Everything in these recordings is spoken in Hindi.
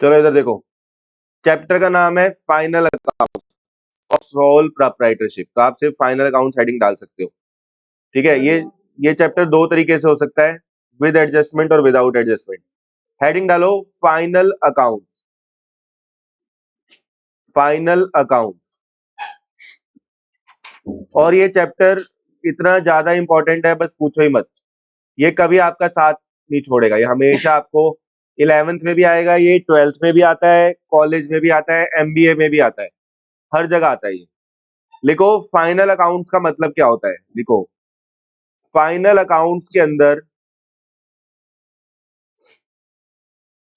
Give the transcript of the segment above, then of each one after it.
चलो इधर देखो, चैप्टर का नाम है final account of sole proprietorship. तो आप सिर्फ फाइनल अकाउंट हेडिंग डाल सकते हो। ठीक है, ये चैप्टर दो तरीके से हो सकता है, विद एडजस्टमेंट और विदाउट एडजस्टमेंट। हेडिंग डालो फाइनल अकाउंट्स, फाइनल अकाउंट्स। और ये चैप्टर इतना ज्यादा इंपॉर्टेंट है, बस पूछो ही मत। ये कभी आपका साथ नहीं छोड़ेगा, ये हमेशा आपको 11th में भी आएगा, ये 12th में भी आता है, कॉलेज में भी आता है, एमबीए में भी आता है, हर जगह आता है ये। लिखो फाइनल अकाउंट्स का मतलब क्या होता है, लिखो फाइनल अकाउंट्स के अंदर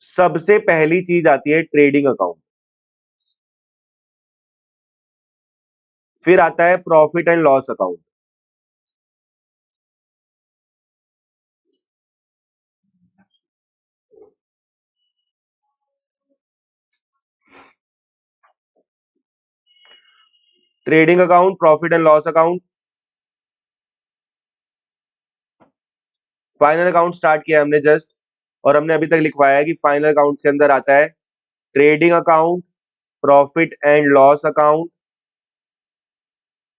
सबसे पहली चीज आती है ट्रेडिंग अकाउंट, फिर आता है profit and loss account. Trading account, profit and loss account, final account start किया हमने जस्ट, और हमने अभी तक लिखवाया है कि फाइनल अकाउंट के अंदर आता है trading account, profit and loss account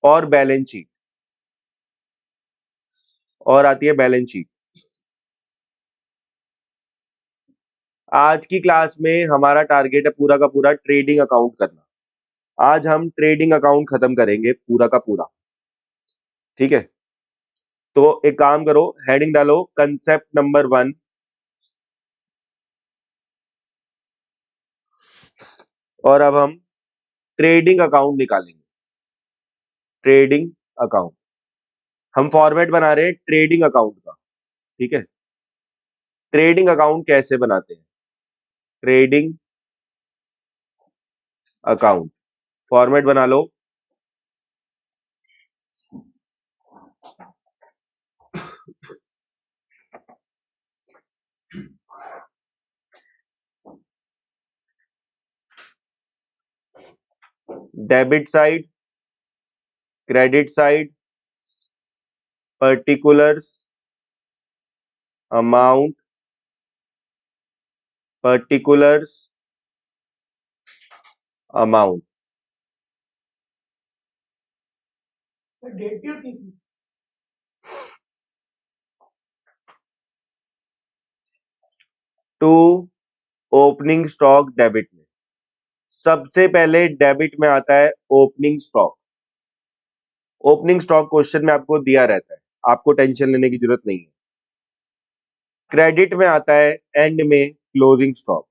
और बैलेंस शीट, और आती है बैलेंस शीट। आज की क्लास में हमारा टारगेट है पूरा का पूरा ट्रेडिंग अकाउंट करना। आज हम ट्रेडिंग अकाउंट खत्म करेंगे पूरा का पूरा। ठीक है, तो एक काम करो, हेडिंग डालो कंसेप्ट नंबर 1, और अब हम ट्रेडिंग अकाउंट निकालेंगे। ट्रेडिंग अकाउंट, हम फॉर्मेट बना रहे हैं ट्रेडिंग अकाउंट का। ठीक है, ट्रेडिंग अकाउंट कैसे बनाते हैं, ट्रेडिंग अकाउंट फॉर्मेट बना लो। Debit side, credit side, particulars, amount, particulars, amount. To opening stock debit में, सबसे पहले डेबिट में आता है opening stock. Opening stock question में आपको दिया रहता है, आपको टेंशन लेने की जरूरत नहीं है। क्रेडिट में आता है एंड में क्लोजिंग स्टॉक,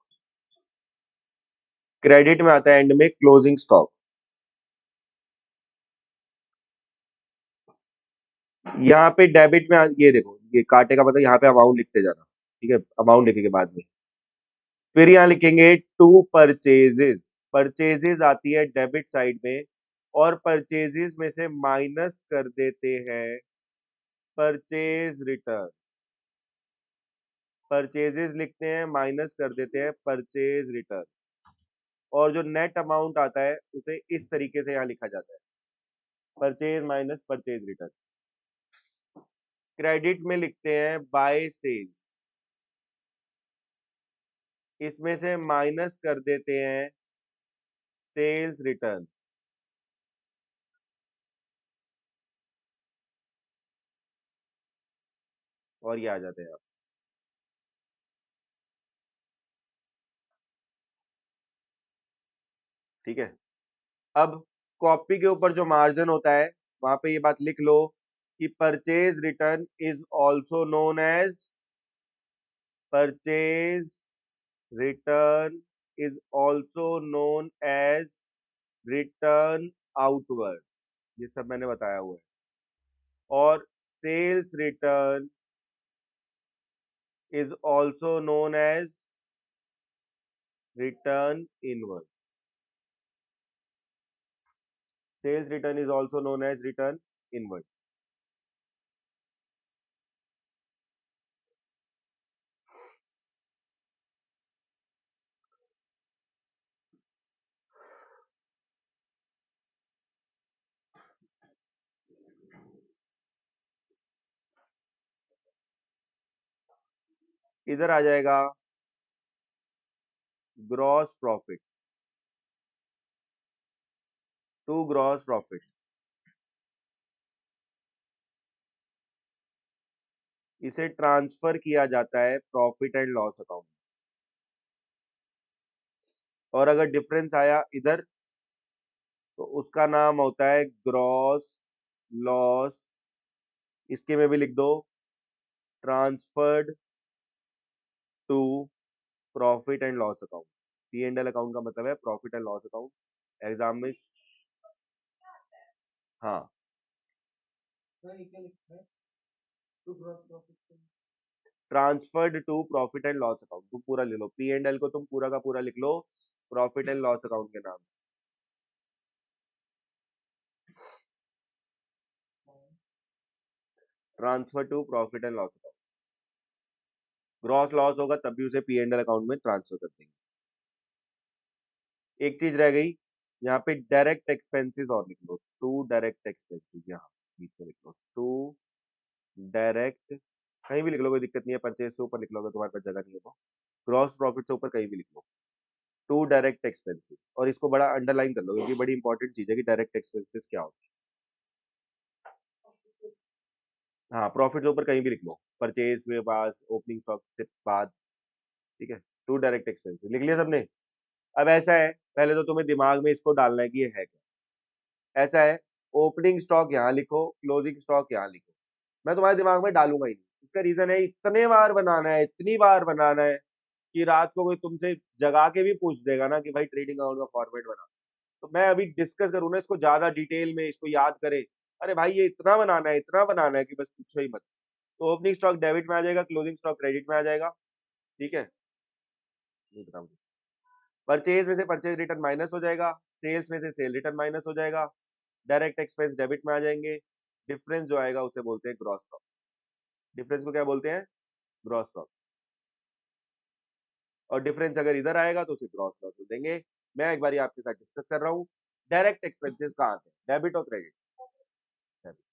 क्रेडिट में आता है एंड में क्लोजिंग स्टॉक। यहाँ पे डेबिट में ये देखो, ये काटे का मतलब यहाँ पे अमाउंट लिखते जाना। ठीक है, अमाउंट लिखेंगे बाद में। फिर यहाँ लिखेंगे टू परचेजेस, परचेजेस आती है डेबिट साइड में, और परचेजेस में से माइनस कर देते हैं परचेज रिटर्न। परचेजेस लिखते हैं, माइनस कर देते हैं परचेज रिटर्न, और जो नेट अमाउंट आता है उसे इस तरीके से यहाँ लिखा जाता है, purchase minus purchase return. Credit में लिखते हैं बाय सेल्स, इसमें से माइनस कर देते हैं सेल्स रिटर्न, और ये आ जाते हैं आप। ठीक है, अब कॉपी के ऊपर जो मार्जिन होता है वहां पे ये बात लिख लो कि purchase return is also known as, purchase return is also known as return outward. ये सब मैंने बताया हुआ है। और sales return is also known as return inward, sales return is also known as return inward. इधर आ जाएगा gross profit to gross profit, इसे ट्रांसफर किया जाता है प्रॉफिट एंड लॉस अकाउंट। और अगर डिफरेंस आया इधर तो उसका नाम होता है ग्रॉस लॉस, इसके में भी लिख दो transferred to profit and loss account. P and L account का मतलब है profit and loss account. Exam में हाँ, transferred to profit and loss account तुम पूरा ले लो, पी एंड एल को तुम पूरा का पूरा लिख लो प्रॉफिट एंड लॉस अकाउंट के नाम। Transfer to profit and loss account, gross loss होगा तब भी उसे पी एंड एल अकाउंट में ट्रांसफर कर देंगे। एक चीज रह गई, यहाँ पे डायरेक्ट एक्सपेंसेस और लिख लो, टू डायरेक्ट एक्सपेंसेस, यहाँ बीच में लिख लो टू डायरेक्ट, कहीं भी लिख लो कोई दिक्कत नहीं है, परचेज से ऊपर लिख लो अगर तुम्हारे पास जगह नहीं है तो, ग्रॉस प्रॉफिट से ऊपर कहीं भी लिख लो टू डायरेक्ट एक्सपेंसेस, और इसको बड़ा अंडरलाइन कर लो क्योंकि बड़ी इंपॉर्टेंट चीज है कि डायरेक्ट एक्सपेंसेस क्या होता है। हाँ, प्रॉफिट से ऊपर कहीं भी लिख लो, परचेज के पास, ओपनिंग स्टॉक से बाद, ठीक है। टू डायरेक्ट एक्सपेंसेस लिख लिया सबने। अब ऐसा है, पहले तो तुम्हें दिमाग में इसको डालना है कि ये है क्या। ऐसा है, ओपनिंग स्टॉक यहाँ लिखो, क्लोजिंग स्टॉक यहाँ लिखो। मैं तुम्हारे दिमाग में डालूंगा ही नहीं, इसका रीजन है इतने बार बनाना है, इतनी बार बनाना है कि रात को कोई तुमसे जगा के भी पूछ देगा ना कि भाई ट्रेडिंग अकाउंट का फॉर्मेट बना। तो मैं अभी डिस्कस करूँ ना इसको ज्यादा डिटेल में, इसको याद करे, अरे भाई ये इतना बनाना है, इतना बनाना है कि बस पूछो ही मत। तो ओपनिंग स्टॉक डेबिट में आ जाएगा, क्लोजिंग स्टॉक क्रेडिट में आ जाएगा, ठीक है। नहीं बताऊंगी, परचेज में से परचेज रिटर्न माइनस हो जाएगा, सेल्स में से सेल रिटर्न माइनस हो जाएगा, डायरेक्ट एक्सपेंस डेबिट में आ जाएंगे, डिफरेंस जो आएगा उसे बोलते हैं ग्रॉस प्रॉफिट। डिफरेंस को क्या बोलते हैं? Gross profit. और डिफरेंस अगर इधर आएगा तो उसे ग्रॉस प्रॉफिट देंगे। मैं एक बार आपके साथ डिस्कस कर रहा हूँ, डायरेक्ट एक्सपेंसेस कहाँ आते हैं? डेबिट और क्रेडिट।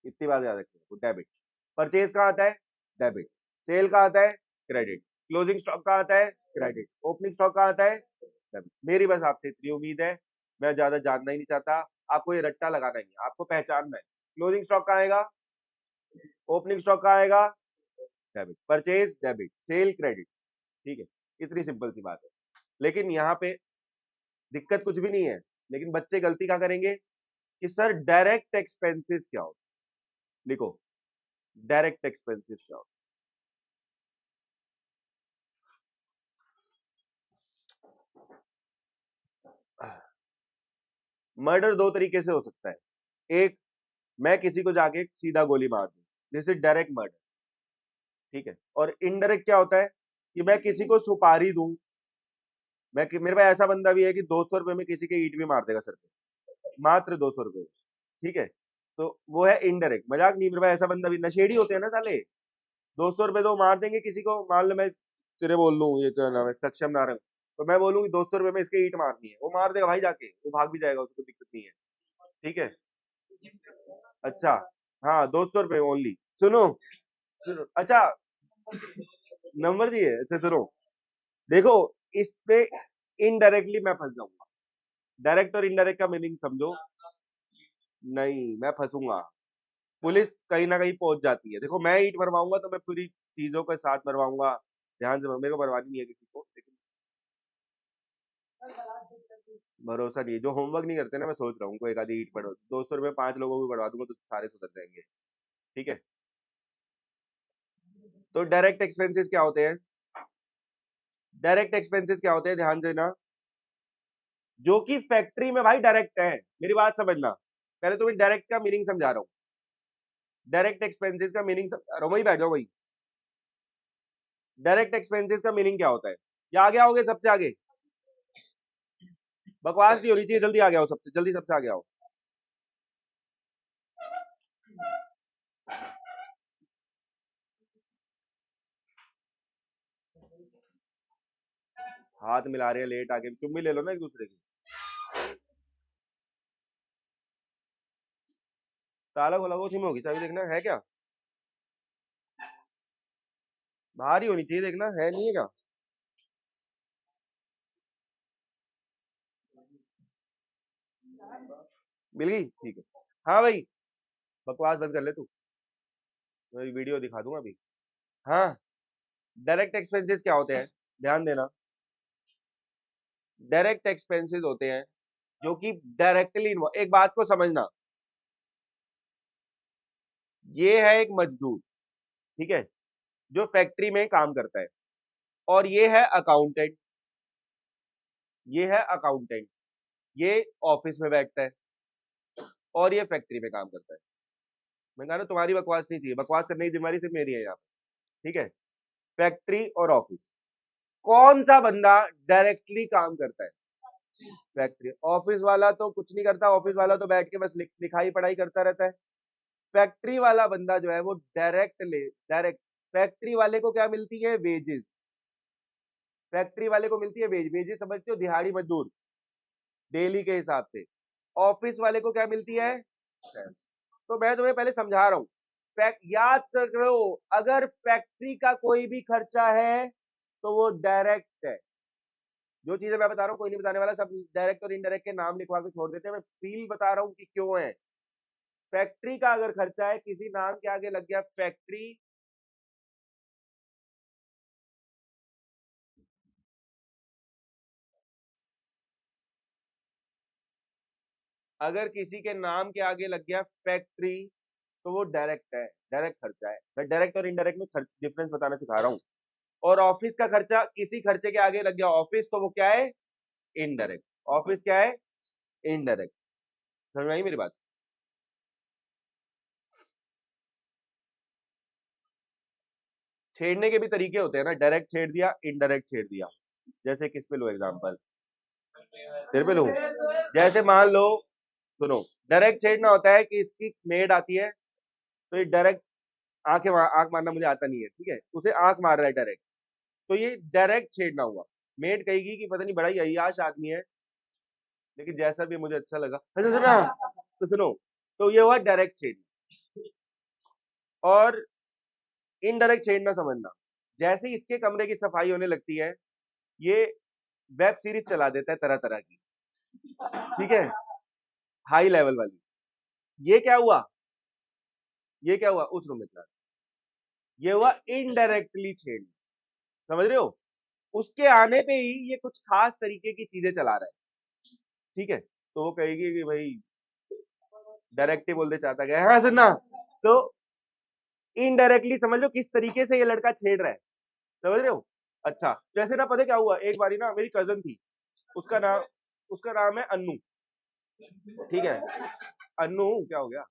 इतनी बात याद रखिए, डेबिट। परचेज कहाँ आता है? डेबिट। सेल कहाँ आता है? क्रेडिट। क्लोजिंग स्टॉक कहाँ आता है? क्रेडिट। ओपनिंग स्टॉक कहाँ आता है? डेबिट। मेरी बस आपसे इतनी उम्मीद है, मैं ज्यादा जानना ही नहीं चाहता, आपको ये रट्टा लगाना ही है, आपको पहचानना है। क्लोजिंग स्टॉक कहाँ आएगा? ओपनिंग स्टॉक कहाँ आएगा? Debit. Purchase debit, cell credit, ठीक है। इतनी सिंपल सी बात है। लेकिन यहाँ पे दिक्कत कुछ भी नहीं है, लेकिन बच्चे गलती क्या करेंगे कि सर डायरेक्ट एक्सपेंसेस क्या होता है? लिखो, डायरेक्ट एक्सपेंसेस क्या होता है? मर्डर दो तरीके से हो सकता है। एक, मैं किसी को जाके सीधा गोली मार दूं, दिस इज डायरेक्ट मर्डर, ठीक है। और इनडायरेक्ट क्या होता है कि मैं किसी को सुपारी दूं, मेरे पास ऐसा बंदा भी है कि 200 रुपए में किसी के ईंट भी मार देगा सर पे, मात्र 200 रुपए, ठीक है। तो वो है इनडायरेक्ट, मजाक नहीं, मेरे पास ऐसा बंदा भी, नशेड़ी होते हैं ना साले, 200 रुपए तो मार देंगे किसी को। मान लो मैं तेरे बोल लूं ये क्या नाम है, सक्षम नारंग, तो मैं बोलूँ कि 200 रुपए में इसके ईंट मारनी है, वो मार देगा भाई जाके, वो भाग भी जाएगा, उसको दिक्कत नहीं है, ठीक है। अच्छा, हाँ 200 रुपए ओनली। सुनो, सुनो, अच्छा, नंबर दिए, अच्छा सुनो, देखो, इस पे इनडायरेक्टली मैं फंस जाऊंगा, डायरेक्ट और इनडायरेक्ट का मीनिंग समझो। नहीं, मैं फंसूंगा, पुलिस कहीं ना कहीं पहुंच जाती है। देखो मैं ईंट मरवाऊंगा तो मैं पूरी चीजों के साथ मरवाऊंगा, ध्यान से, मेरे को मरवानी नहीं है किसी को, लेकिन भरोसा नहीं है, जो होमवर्क नहीं करते ना, मैं सोच रहा हूँ कोई एक आधी ईंट पढ़ो, 200 रुपए 5 लोगों को बढ़वा दूंगा तो सारे सुधर जाएंगे, ठीक है। तो डायरेक्ट एक्सपेंसेस क्या होते हैं? डायरेक्ट एक्सपेंसेस क्या होते हैं, ध्यान देना, जो कि फैक्ट्री में भाई डायरेक्ट है। मेरी बात समझना, पहले तुम्हें डायरेक्ट का मीनिंग समझा रहा हूँ, डायरेक्ट एक्सपेंसेस का मीनिंग समझा रहा हूँ, वही बैठ जाओ वही। डायरेक्ट एक्सपेंसेस का मीनिंग क्या होता है? या आगे आओगे सबसे आगे, बकवास नहीं होनी चाहिए, जल्दी आ गया हो, सबसे जल्दी सबसे आगे आओ। हाथ मिला रहे हैं लेट आके, चुम्मी ले लो ना एक दूसरे की। ताला खोला वो उसी में होगी चाबी, देखना है क्या, बाहर ही होनी चाहिए, देखना है नहीं है क्या। मिल गई, ठीक है। हाँ भाई, बकवास बंद कर ले तू, मैं वीडियो दिखा दूंगा अभी। हाँ, डायरेक्ट एक्सपेंसेस क्या होते हैं, ध्यान देना। डायरेक्ट एक्सपेंसेस होते हैं जो कि डायरेक्टली, एक बात को समझना, ये है एक मजदूर, ठीक है, जो फैक्ट्री में काम करता है, और ये है अकाउंटेंट, ये है अकाउंटेंट, ये ऑफिस में बैठता है और ये फैक्ट्री में काम करता है। मैं कह रहा हूं, तुम्हारी बकवास नहीं चाहिए, बकवास करने की जिम्मेदारी सिर्फ मेरी है यहाँ पे, ठीक है। फैक्ट्री और ऑफिस, कौन सा बंदा डायरेक्टली काम करता है? फैक्ट्री। ऑफिस वाला तो कुछ नहीं करता, ऑफिस वाला तो बैठ के बस लिखाई पढ़ाई करता रहता है। फैक्ट्री वाला बंदा जो है वो डायरेक्ट फैक्ट्री वाले को क्या मिलती है? वेजेस। फैक्ट्री वाले को मिलती है वेजेस, समझते हो, दिहाड़ी मजदूर, डेली के हिसाब से। ऑफिस वाले को क्या मिलती है? तो मैं तुम्हें पहले समझा रहा हूं, याद रखो, अगर फैक्ट्री का कोई भी खर्चा है तो वो डायरेक्ट है। जो चीजें मैं बता रहा हूँ कोई नहीं बताने वाला, सब डायरेक्ट और इनडायरेक्ट के नाम लिखवा के छोड़ देते हैं, मैं फील बता रहा हूँ कि क्यों है। फैक्ट्री का अगर खर्चा है, किसी नाम के आगे लग गया फैक्ट्री, अगर किसी के नाम के आगे लग गया फैक्ट्री, तो वो डायरेक्ट है, डायरेक्ट खर्चा है। मैं डायरेक्ट और इनडायरेक्ट में डिफरेंस बताना सिखा रहा हूँ। और ऑफिस का खर्चा, किसी खर्चे के आगे लग गया ऑफिस, तो वो क्या है? इनडायरेक्ट। ऑफिस क्या है? इनडायरेक्ट। समझ में आई मेरी बात? छेड़ने के भी तरीके होते हैं ना, डायरेक्ट छेड़ दिया, इनडायरेक्ट छेड़ दिया। जैसे किस पे लो एग्जांपल, तेरे पे लूं? जैसे मान लो, सुनो, डायरेक्ट छेड़ना होता है कि इसकी मेड आती है, तो ये डायरेक्ट आंख मारना मुझे आता नहीं है, ठीक है, उसे आंख मार रहा है डायरेक्ट, तो ये डायरेक्ट छेड़ना हुआ। मेड कहेगी कि पता नहीं बड़ा ही अय्याश आदमी है, लेकिन जैसा भी मुझे अच्छा लगा, अच्छा सुना, तो सुनो, तो ये हुआ डायरेक्ट छेड़ना। और इनडायरेक्ट छेड़ना समझना, जैसे ही इसके कमरे की सफाई होने लगती है, ये वेब सीरीज चला देता है तरह तरह की, ठीक है, हाई लेवल वाली। ये क्या हुआ? ये क्या हुआ? उस रूम में चला, ये हुआ इनडायरेक्टली छेड़ना। समझ रहे हो? उसके आने पे ही ये कुछ खास तरीके की चीजें चला रहा है, ठीक है, तो वो कहेगी कि भाई डायरेक्ट ही बोल दे चाहता गया, हाँ सुनना, तो इनडायरेक्टली समझ लो किस तरीके से ये लड़का छेड़ रहा है। समझ रहे हो? अच्छा, जैसे ना, पता क्या हुआ, एक बारी ना मेरी कजन थी, उसका नाम उसका नाम है अन्नू, ठीक है, अन्नू क्या हो गया?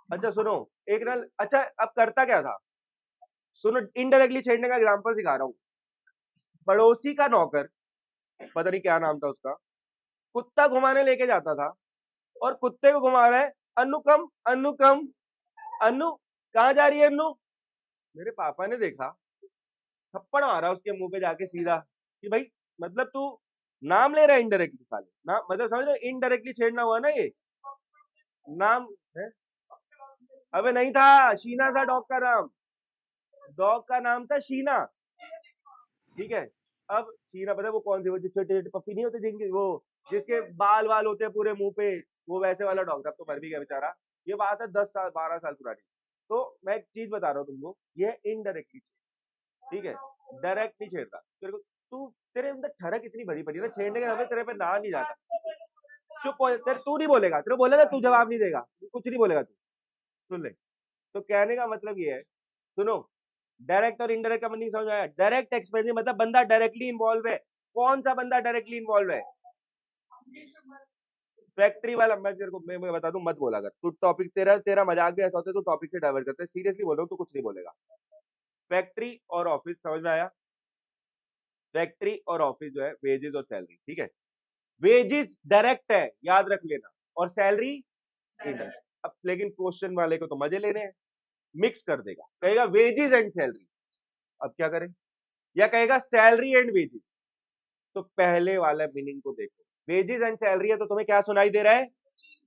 अच्छा सुनो, एक ना, अच्छा अब करता क्या था, सुनो, इनडायरेक्टली छेड़ने का एग्जांपल सिखा रहा हूँ। पड़ोसी का नौकर, पता नहीं क्या नाम था उसका, कुत्ता घुमाने लेके जाता था, और कुत्ते को घुमा रहा है, अन्नू कम, अन्नू कम, अन्नू कहाँ जा रही है अन्नू? मेरे पापा ने देखा, थप्पड़ मारा उसके मुंह पे जाके सीधा, कि भाई मतलब तू नाम ले रहा है इनडायरेक्टली, साले नाम, मतलब समझ रहे हो, इनडायरेक्टली छेड़ना हुआ ना ये, नाम है। अबे नहीं था, शीना था डॉग का नाम, डॉग का नाम था शीना, ठीक है। अब शीना पता है वो कौन सी, वो जो छोटे छोटे पप्पी नहीं होते जिनके, वो जिसके बाल वाल होते हैं पूरे मुंह पे, वो वैसे वाला डॉग था, अब तो मर भी गया बेचारा। ये बात है 10 साल 12 साल पुरानी। तो मैं एक चीज बता रहा हूँ तुमको, ये इनडायरेक्टली, ठीक है, डायरेक्ट नहीं छेड़ता तेरे को। तू, तेरे अंदर ठरक इतनी भरी पड़ी है ना, छेड़ने के नाम पे तेरे पे ना नहीं जाता। चुप हो, तेरे तू नहीं बोलेगा, तेरे बोलेगा तू जवाब नहीं देगा, कुछ नहीं बोलेगा तू, सुन ले। तो कहने का मतलब ये है, सुनो, डायरेक्ट और इनडायरेक्ट का मीनिंग समझ आया? डायरेक्ट एक्सपेंसिव मतलब बंदा डायरेक्टली इन्वॉल्व है। कौन सा बंदा डायरेक्टली इन्वॉल्व है? फैक्ट्री वाला। मैं तेरे को मैं बता दूं, मत बोला, अगर तू टॉपिक, तेरा तेरा मजाक भी ऐसा होता है, तू टॉपिक से डाइवर्ट करता है, सीरियसली बोल रहा हूँ, तू कुछ नहीं बोलेगा। फैक्ट्री और ऑफिस समझ में आया? फैक्ट्री और ऑफिस जो है, वेजेस और सैलरी, ठीक है, वेजेस डायरेक्ट है, याद रख लेना, और सैलरी इनडायरेक्ट। अब लेकिन क्वेश्चन वाले को तो मजे लेने हैं, मिक्स कर देगा, कहेगा वेजेस एंड सैलरी। अब क्या करें? या कहेगा सैलरी एंड वेजेस। तो पहले वाला मीनिंग को देखो, वेजेस एंड सैलरी है तो तुम्हें क्या सुनाई दे रहा है?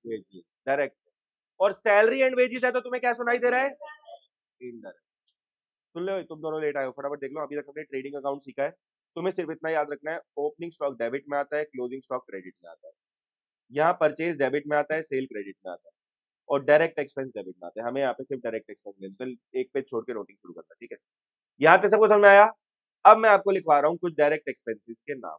Wages direct. और सैलरी एंड वेजेस है तो तुम्हें क्या सुनाई दे रहा है? इनडायरेक्ट। सुन लो, तुम दोनों लेट आए हो, फटाफट देख लो, अभी तक हमने ट्रेडिंग अकाउंट सीखा है। तुम्हें सिर्फ इतना याद रखना है, ओपनिंग स्टॉक डेबिट में आता है, क्लोजिंग स्टॉक क्रेडिट में आता है। यहाँ परचेज डेबिट में आता है, सेल क्रेडिट में आता है, और डायरेक्ट एक्सपेंस डेबिट में आता है। हमें यहाँ पे सिर्फ डायरेक्ट एक्सपेंस लेना है, एक पेज छोड़ के नोटिंग शुरू करना है, ठीक है। यहाँ तक सबको समझ में आया? अब मैं आपको लिखवा रहा हूँ कुछ डायरेक्ट एक्सपेंसेस के नाम।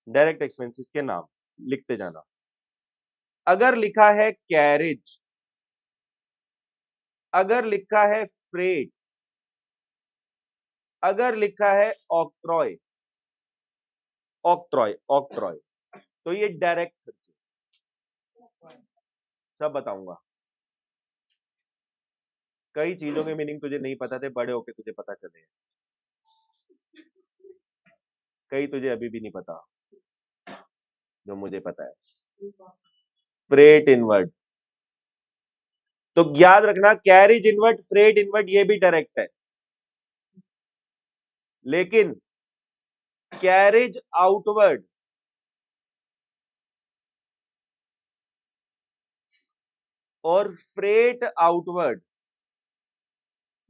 डायरेक्ट एक्सपेंसेस के नाम लिखते जाना। अगर लिखा है कैरेज, अगर लिखा है फ्रेट, अगर लिखा है ऑक्ट्रॉय, ऑक्ट्रॉय ऑक्ट्रॉय, तो ये डायरेक्ट खर्चे। सब बताऊंगा। कई चीजों के मीनिंग तुझे नहीं पता थे, बड़े होके तुझे पता चले हैं। कई तुझे अभी भी नहीं पता, जो मुझे पता है। फ्रेट इनवर्ड, तो याद रखना, कैरिज इनवर्ड, फ्रेट इनवर्ड, ये भी डायरेक्ट है। लेकिन कैरेज आउटवर्ड और फ्रेट आउटवर्ड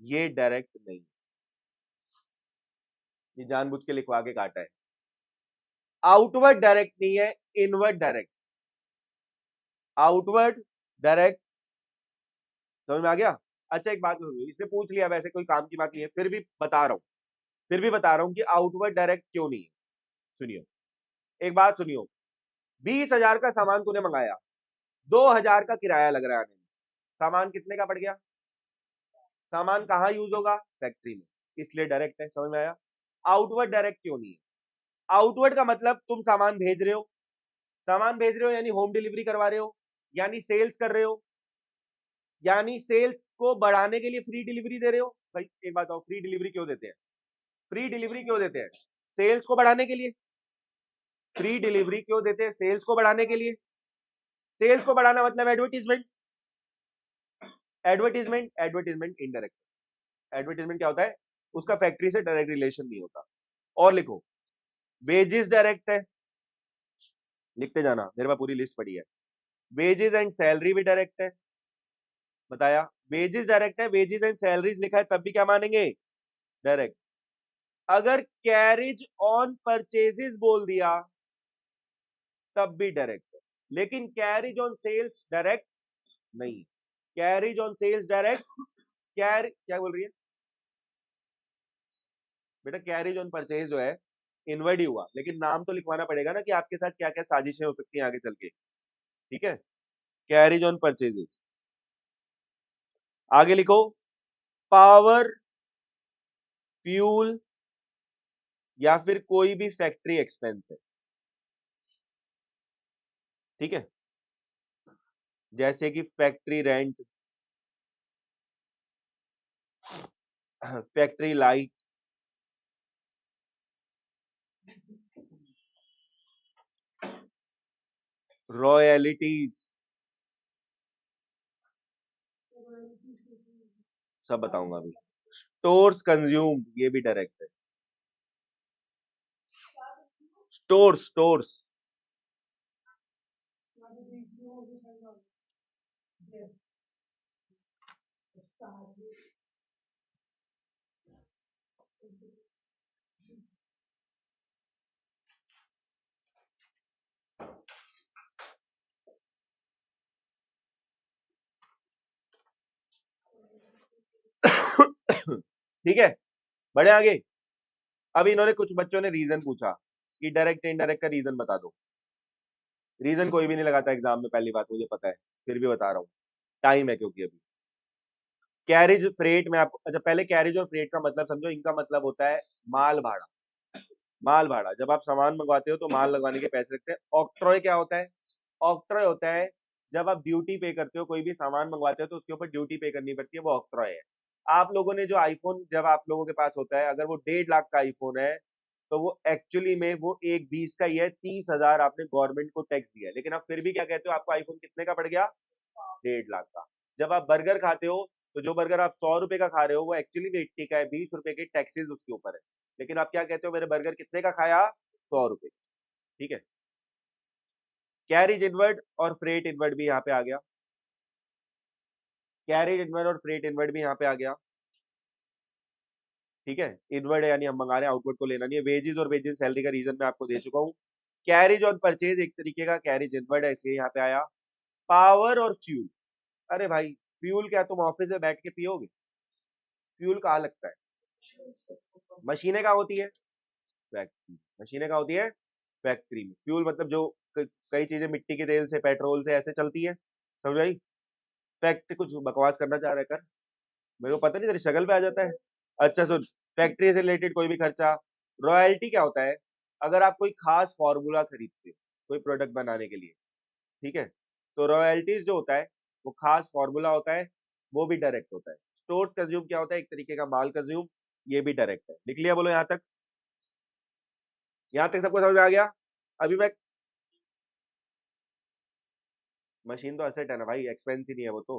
ये डायरेक्ट नहीं। ये जानबूझ के लिखवा के काटा है। आउटवर्ड डायरेक्ट नहीं है, इनवर्ड डायरेक्ट। आउटवर्ड डायरेक्ट, समझ में आ गया? अच्छा एक बात सुनिए, इसने पूछ लिया, वैसे कोई काम की बात नहीं है, फिर भी बता रहा हूं, फिर भी बता रहा हूं कि आउटवर्ड डायरेक्ट क्यों नहीं है। सुनियो, एक बात सुनियो, 20,000 का सामान तूने मंगाया, 2,000 का किराया लग रहा है आने में, सामान कितने का पड़ गया? सामान कहाँ यूज होगा? फैक्ट्री में, इसलिए डायरेक्ट है। समझ में आया? आउटवर्ड डायरेक्ट क्यों नहीं है? आउटवर्ड का मतलब तुम सामान भेज रहे हो, सामान भेज रहे हो यानी होम डिलीवरी करवा रहे हो, यानी सेल्स कर रहे हो, यानी सेल्स को बढ़ाने के लिए फ्री डिलीवरी दे रहे हो। भाई एक बात बताओ, फ्री डिलीवरी क्यों देते हैं? फ्री डिलीवरी क्यों देते हैं? सेल्स को बढ़ाने के लिए। फ्री डिलीवरी क्यों देते हैं? सेल्स को बढ़ाने के लिए। सेल्स को बढ़ाना मतलब advertisement, advertisement, advertisement indirect. Advertisement क्या होता है? उसका फैक्ट्री से डायरेक्ट रिलेशन नहीं होता। और लिखो, वेजेस डायरेक्ट है, लिखते जाना, मेरे पास पूरी लिस्ट पड़ी है। वेजेस एंड सैलरी भी डायरेक्ट है, बताया। वेजेस डायरेक्ट है, वेजेस एंड सैलरीज लिखा है, तब भी क्या मानेंगे? डायरेक्ट। अगर कैरेज ऑन परचेजेस बोल दिया तब भी डायरेक्ट है, लेकिन कैरेज ऑन सेल्स डायरेक्ट नहीं। कैरेज ऑन सेल्स डायरेक्ट, क्या बोल रही है बेटा? कैरेज ऑन परचेज जो है इनवर्ड ही हुआ, लेकिन नाम तो लिखवाना पड़ेगा ना कि आपके साथ क्या क्या साजिशें हो सकती हैं आगे चल के, ठीक है। कैरेज ऑन परचेजेस, आगे लिखो, पावर, फ्यूल, या फिर कोई भी फैक्ट्री एक्सपेंस है, ठीक है। जैसे कि फैक्ट्री रेंट, फैक्ट्री लाइट, रॉयलिटीज, सब बताऊंगा अभी। स्टोर्स कंज्यूम, ये भी डायरेक्ट है। स्टोर्स, स्टोर्स, ठीक है। बढ़े आगे। अब इन्होंने, कुछ बच्चों ने रीजन पूछा कि डायरेक्ट इनडायरेक्ट का रीजन बता दो। रीजन कोई भी नहीं लगाता एग्जाम में, पहली बात मुझे पता है, फिर भी बता रहा हूँ, टाइम है क्योंकि अभी। कैरिज फ्रेट में आपको, अच्छा पहले कैरिज और फ्रेट का मतलब समझो। इनका मतलब होता है माल भाड़ा। माल भाड़ा, जब आप सामान मंगवाते हो तो माल लगवाने के पैसे लगते हैं। ऑक्ट्रॉय क्या होता है? ऑक्ट्रॉय होता है जब आप ड्यूटी पे करते हो, कोई भी सामान मंगवाते हो तो उसके ऊपर ड्यूटी पे करनी पड़ती है, वो ऑक्ट्रॉय है। आप लोगों ने जो आईफोन, जब आप लोगों के पास होता है, अगर वो 1.5 लाख का आईफोन है, तो वो एक्चुअली में वो 1 20 का ही है, 30,000 आपने गवर्नमेंट को टैक्स दिया है, लेकिन आप फिर भी क्या कहते हो, आपको आईफोन कितने का पड़ गया? 1.5 लाख का। जब आप बर्गर खाते हो, तो जो बर्गर आप 100 रुपए का खा रहे हो, वो एक्चुअली में 80 का है, 20 रुपए के टैक्सेस उसके ऊपर है, लेकिन आप क्या कहते हो, मेरे बर्गर कितने का खाया? 100 रुपए, ठीक है। कैरिज इनवर्ड और फ्रेट इनवर्ड भी यहाँ पे आ गया। कैरिज इनवर्ड और फ्रेट इनवर्ड भी यहाँ पे आ गया। ठीक है, इनवर्ड है यानी हम मंगा रहे हैं, आउटवर्ड को लेना नहीं है। वेजेस और वेजेस सैलरी का रीजन मैं आपको दे चुका हूँ। कैरिज ऑन परचेज एक तरीके का कैरिज इनवर्ड है, इसलिए यहाँ पे आया। पावर और फ्यूल, अरे भाई फ्यूल क्या तुम ऑफिस में बैठ के पियोगे? फ्यूल कहाँ लगता है? मशीनें कहाँ होती है? फैक्ट्री। मशीनें कहाँ होती है? फैक्ट्री में। फ्यूल मतलब जो कई चीजें मिट्टी के तेल से, पेट्रोल से ऐसे चलती है, समझ आई? फैक्ट्री, कुछ बकवास करना चाह रहा है कर, मेरे को पता नहीं, तेरी शक्ल पे आ जाता है। अच्छा सुन, फैक्ट्री से रिलेटेड कोई भी खर्चा। रॉयल्टी क्या होता है? अगर आप कोई खास फॉर्मूला खरीदते हो कोई प्रोडक्ट बनाने के लिए, ठीक है, तो रॉयल्टीज जो होता है वो खास फॉर्मूला होता है, वो भी डायरेक्ट होता है। स्टोर कंज्यूम क्या होता है? एक तरीके का माल कंज्यूम, ये भी डायरेक्ट है। लिख लिया? बोलो यहाँ तक, यहाँ तक सबको समझ में आ गया? अभी मैं, मशीन तो असेट है ना भाई, एक्सपेंस ही नहीं है वो तो।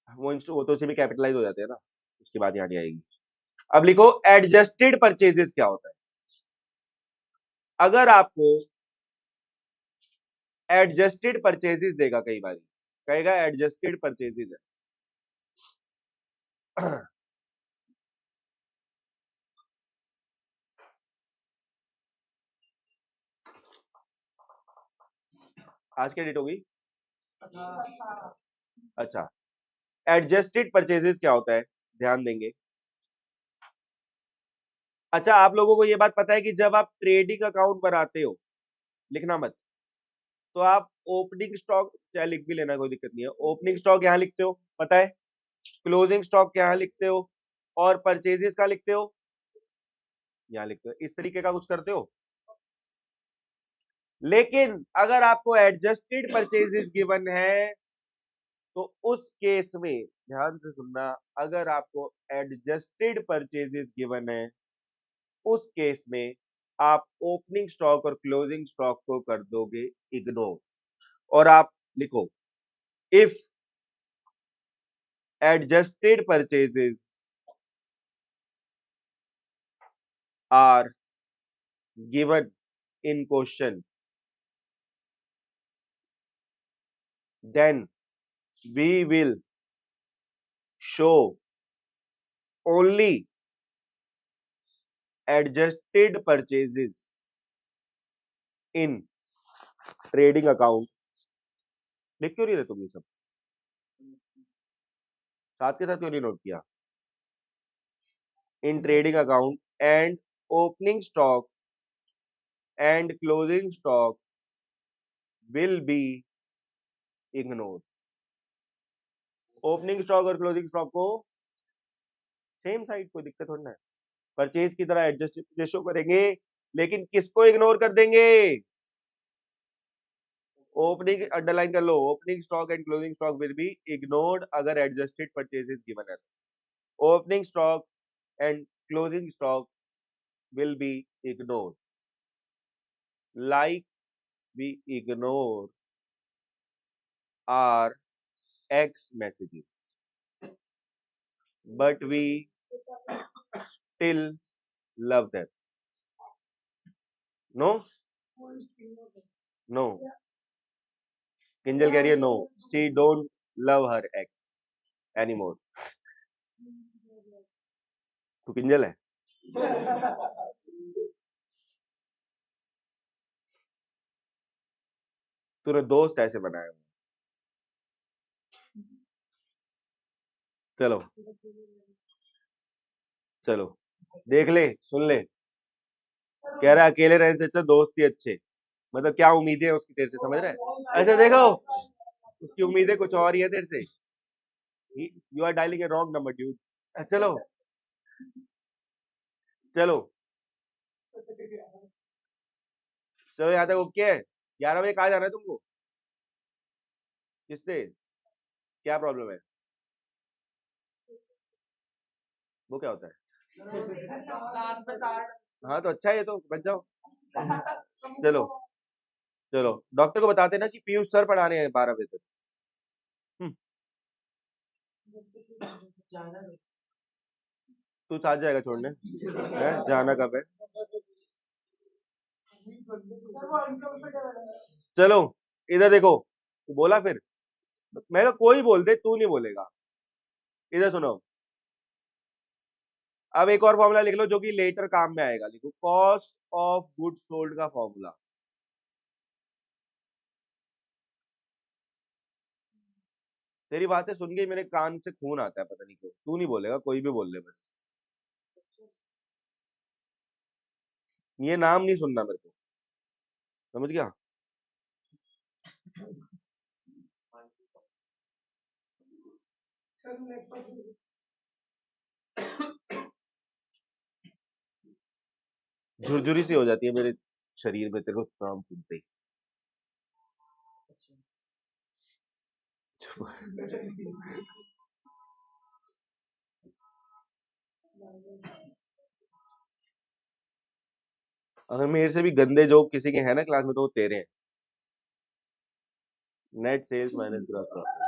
वो तो उसी में कैपिटलाइज हो जाते हैं ना, उसकी बात यहाँ नहीं आएगी। अब लिखो एडजस्टेड परचेजेस क्या होता है। अगर आपको एडजस्टेड परचेजेस देगा, कई बार कहेगा एडजस्टेड परचेजेस है। आज क्या डेट होगी? अच्छा, एडजस्टेड परचेजेस क्या होता है, ध्यान देंगे। अच्छा, आप लोगों को ये बात पता है कि जब आप ट्रेडिंग अकाउंट बनाते हो, लिखना मत, तो आप ओपनिंग स्टॉक, चाहे लिख भी लेना कोई दिक्कत नहीं है, ओपनिंग स्टॉक यहाँ लिखते हो, पता है? क्लोजिंग स्टॉक यहाँ लिखते हो, और परचेजेस का लिखते हो, यहाँ लिखते हो। इस तरीके का कुछ करते हो। लेकिन अगर आपको एडजस्टेड परचेजेस गिवन है, तो उस केस में ध्यान से सुनना, अगर आपको एडजस्टेड परचेजेस गिवन है, उस केस में आप ओपनिंग स्टॉक और क्लोजिंग स्टॉक को कर दोगे इग्नोर, और आप लिखो if adjusted purchases are given in question, then we will show only adjusted purchases in trading account। लिख क्यों नहीं रहे तुम ये सब? साथ के साथ क्यों नहीं नोट किया? In trading account and opening stock and closing stock will be ignore. Opening stock और क्लोजिंग स्टॉक को सेम साइड, कोई दिक्कत थोड़ी ना है, परचेज की तरह एडजस्ट शो करेंगे, लेकिन किसको इग्नोर कर देंगे? ओपनिंग अंडरलाइन कर लो, opening stock and closing stock will be ignored अगर एडजस्टेड परचेजेस गिवन है। Opening stock and closing stock will be ignored, like we ignore our ex messages, but we still love them। No, no, Kinjal कह रही है no, she don't love her ex anymore. तू किंजल है? तूने दोस्त ऐसे बनाया। चलो चलो, देख ले, सुन ले, कह रहा है अकेले रहने से अच्छा दोस्त ही अच्छे। मतलब क्या उम्मीदें है उसकी तेरे से, समझ रहा है? ऐसे देखो, उसकी उम्मीदें कुछ और ही है तेरे से। You are dialing a wrong number dude. चलो चलो चलो, यहाँ तक ओके है। 11 बजे कहाँ जाना है तुमको? किससे? क्या प्रॉब्लम है? वो क्या होता है? हाँ तो अच्छा है, ये तो बच जाओ। चलो चलो, डॉक्टर को बताते ना कि पीयूष सर पढ़ाने हैं 12 बजे तक। तू साथ जाएगा छोड़ने है? जाना कब है? चलो इधर देखो, तू बोला फिर, मैं कोई बोल दे, तू नहीं बोलेगा। इधर सुनो, अब एक और फॉर्मूला लिख लो जो कि लेटर काम में आएगा। लिखो कॉस्ट ऑफ गुड्स सोल्ड का फॉर्मूला। तेरी बातें सुन के मेरे कान से खून आता है, पता नहीं क्यों। तू नहीं बोलेगा, कोई भी बोल ले बस। ये नाम नहीं सुनना मेरे को, समझ गया? झुरझुरी सी हो जाती है मेरे शरीर में तेरे को नाम सुनते ही। अगर मेरे से भी गंदे जोक किसी के हैं ना क्लास में तो वो तेरे हैं। Net sales minus gross profit.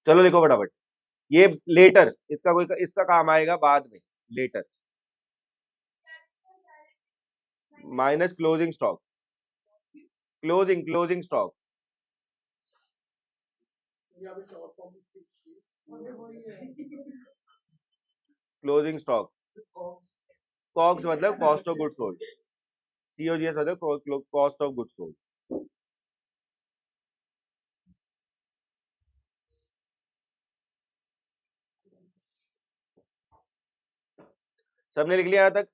चलो लिखो फटाफट। ये लेटर, इसका कोई इसका काम आएगा बाद में। Later minus closing stock, closing stock, closing stock. COGS मतलब cost of goods sold, COGS मतलब कॉस्ट ऑफ गुड्स सोल्ड। सबने लिख लिया यहाँ तक?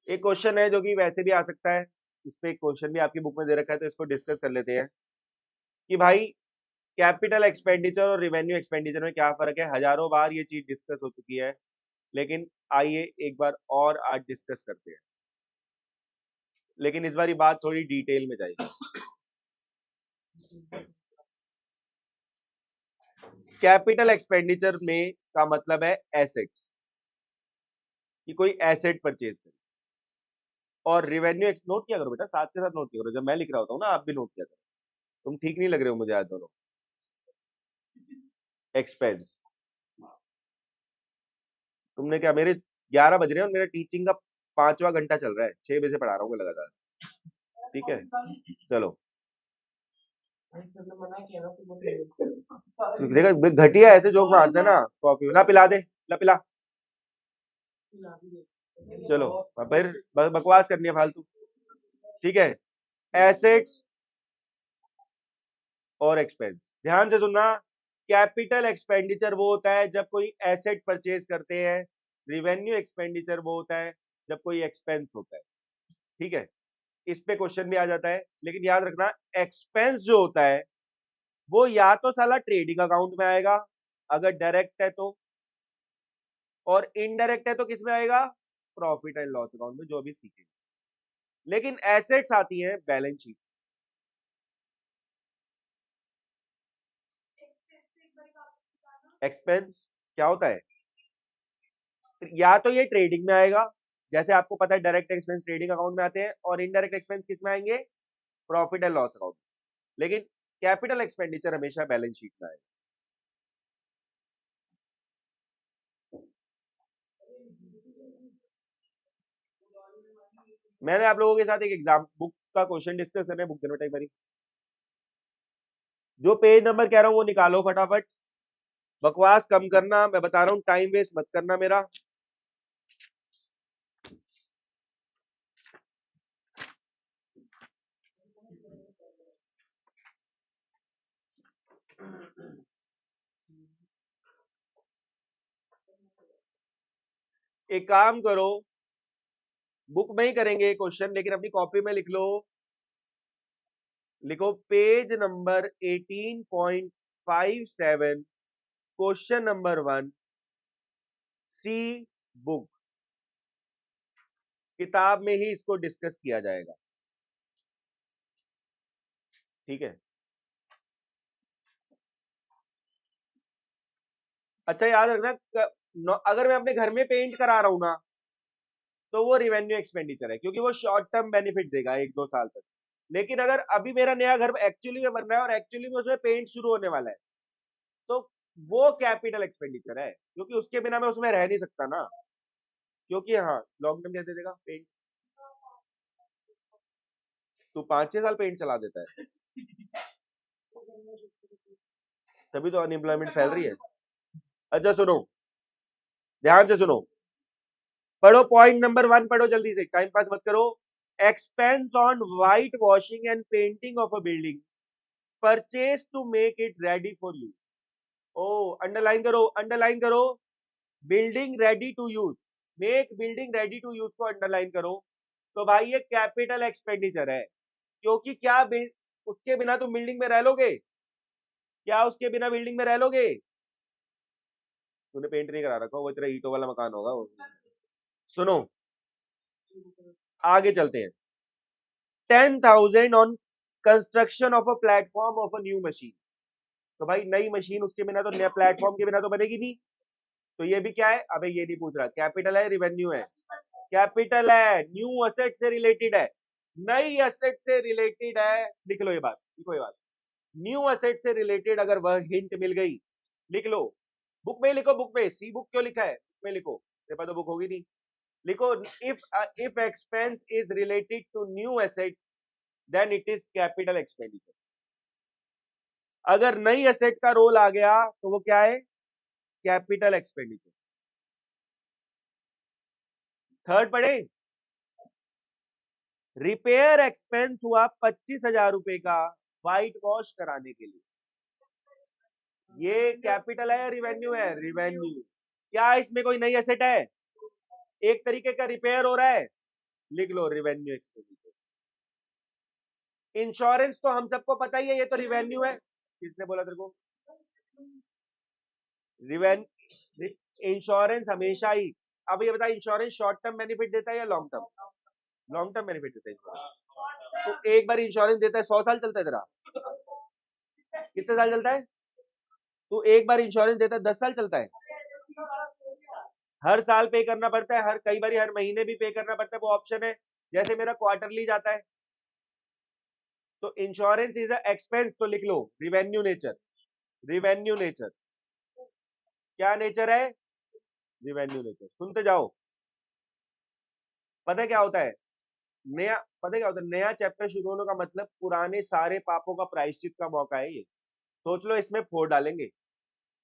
एक क्वेश्चन है जो कि वैसे भी आ सकता है, इस पे एक क्वेश्चन भी आपकी बुक में दे रखा है, तो इसको डिस्कस कर लेते हैं कि भाई कैपिटल एक्सपेंडिचर और रिवेन्यू एक्सपेंडिचर में क्या फर्क है। हजारों बार ये चीज डिस्कस हो चुकी है, लेकिन आइए एक बार और आज डिस्कस करते हैं। लेकिन इस बार ये बात थोड़ी डिटेल में जाएगी। कैपिटल एक्सपेंडिचर में का मतलब है एसेट्स, कि कोई एसेट परचेज करे। और रिवेन्यू नोट किया करो बेटा, साथ के साथ नोट किया करो, जब मैं लिख रहा होता हूँ ना आप भी नोट किया करो। तुम ठीक नहीं लग रहे हो मुझे आज दोनों। एक्सपेंस, तुमने क्या, मेरे 11 बज रहे हैं और मेरा टीचिंग का 5वां घंटा चल रहा है, 6 बजे से पढ़ा रहा हूँ लगातार। ठीक है चलो। देखा घटिया ऐसे जोक मारते हैं ना, कॉपी ना पिला दे, ला पिला। चलो फिर बकवास करनी है फालतू। ठीक है, एसेट्स और एक्सपेंस ध्यान से सुनना। कैपिटल एक्सपेंडिचर वो होता है जब कोई एसेट परचेज करते हैं, रिवेन्यू एक्सपेंडिचर वो होता है जब कोई एक्सपेंस होता है। ठीक है, इस पे क्वेश्चन भी आ जाता है, लेकिन याद रखना एक्सपेंस जो होता है वो या तो साला ट्रेडिंग अकाउंट में आएगा अगर डायरेक्ट है तो, और इनडायरेक्ट है तो किस में आएगा, प्रॉफिट एंड लॉस अकाउंट में, जो भी सीखेंगे। लेकिन एसेट्स आती है बैलेंस शीट। एक्सपेंस क्या होता है, या तो ये ट्रेडिंग में आएगा, जैसे आपको पता है डायरेक्ट एक्सपेंस ट्रेडिंग अकाउंट में आते हैं, और इनडायरेक्ट एक्सपेंस किस में आएंगे, प्रॉफिट एंड लॉस अकाउंट। लेकिन कैपिटल एक्सपेंडिचर हमेशा बैलेंस शीट में आएगा। मैंने आप लोगों के साथ एक एग्जाम बुक का क्वेश्चन डिस्कस करने बुक देना टाइम। जो पेज नंबर कह रहा हूं वो निकालो फटाफट। बकवास कम करना, मैं बता रहा हूं, टाइम वेस्ट मत करना मेरा। एक काम करो, बुक में ही करेंगे क्वेश्चन, लेकिन अपनी कॉपी में लिख लो। लिखो पेज नंबर 18.57, क्वेश्चन नंबर 1, सी बुक। किताब में ही इसको डिस्कस किया जाएगा। ठीक है, अच्छा याद रखना, अगर मैं अपने घर में पेंट करा रहा हूं ना, तो वो रिवेन्यू एक्सपेंडिचर है, क्योंकि वो शॉर्ट टर्म बेनिफिट देगा 1-2 साल तक। लेकिन अगर अभी मेरा नया घर एक्चुअली में बन रहा है और एक्चुअली में उसमें पेंट शुरू होने वाला है, तो वो कैपिटल एक्सपेंडिचर है, क्योंकि उसके बिना मैं उसमें रह नहीं सकता ना। क्योंकि हाँ, लॉन्ग टर्म कैसे देगा पेंट, तू 5-6 साल पेंट चला देता है। तभी तो अनएम्प्लॉयमेंट फैल रही है। अच्छा सुनो, ध्यान से सुनो, पढ़ो पॉइंट नंबर 1, पढ़ो जल्दी से, टाइम पास मत करो। Expense on white washing and painting of a building purchase to make it ready for use. ओ अंडरलाइन करो, अंडरलाइन करो, building ready to use, make building ready to use को अंडरलाइन करो। तो भाई ये कैपिटल एक्सपेंडिचर है, क्योंकि क्या उसके बिना तुम बिल्डिंग में रह लोगे? क्या उसके बिना बिल्डिंग में रह लोगे? तूने पेंट नहीं करा रखा, वो तेरा ईंटों वाला मकान होगा वो। सुनो, आगे चलते हैं। 10,000 on construction of a platform of a new machine. तो भाई नई मशीन, उसके बिना तो, नया प्लेटफॉर्म के बिना तो बनेगी नहीं। तो ये भी क्या है? अबे ये नहीं पूछ रहा, कैपिटल है रिवेन्यू है? कैपिटल है, न्यू एसेट से रिलेटेड है, नई एसेट से रिलेटेड है। लिख लो ये बात, लिखो ये बात, न्यू एसेट से रिलेटेड अगर वह हिंट मिल गई, लिख लो, बुक में लिखो, बुक में, सी बुक क्यों लिखा है, बुक में लिखो, तेरे पास तो बुक होगी नहीं। लिखो, if expense is related to new asset then it is capital expenditure. अगर नई एसेट का रोल आ गया तो वो क्या है? Capital expenditure. थर्ड पढ़े, रिपेयर एक्सपेंस हुआ 25,000 रुपए का व्हाइट वॉश कराने के लिए, ये कैपिटल है या रिवेन्यू है? रिवेन्यू। क्या इसमें कोई नई एसेट है? एक तरीके का रिपेयर हो रहा है, लिख लो रिवेन्यू एक्सपेंडिचर। इंश्योरेंस तो हम सबको पता ही है, ये तो रिवेन्यू है। किसने बोला तेरे को? रिवेन्यू, इंश्योरेंस हमेशा ही, अब ये बता, इंश्योरेंस शॉर्ट टर्म बेनिफिट देता है या long term? Long term benefit देता है इंश्योरेंस। तो एक बार इंश्योरेंस देता है 100 साल चलता है तेरा? कितने साल चलता है? तू एक बार इंश्योरेंस देता है 10 साल चलता है? हर साल पे करना पड़ता है, हर कई बार हर महीने भी पे करना पड़ता है, वो ऑप्शन है। जैसे मेरा क्वार्टरली जाता है। तो इंश्योरेंस इज अ एक्सपेंस, तो लिख लो रिवेन्यू नेचर, रिवेन्यू नेचर। क्या नेचर है? Revenue nature. सुनते जाओ, पता है क्या होता है? नया, पता है क्या होता है? नया चैप्टर शुरू होने का मतलब पुराने सारे पापों का प्रायश्चित का मौका है ये। सोच लो, इसमें फोड़ डालेंगे,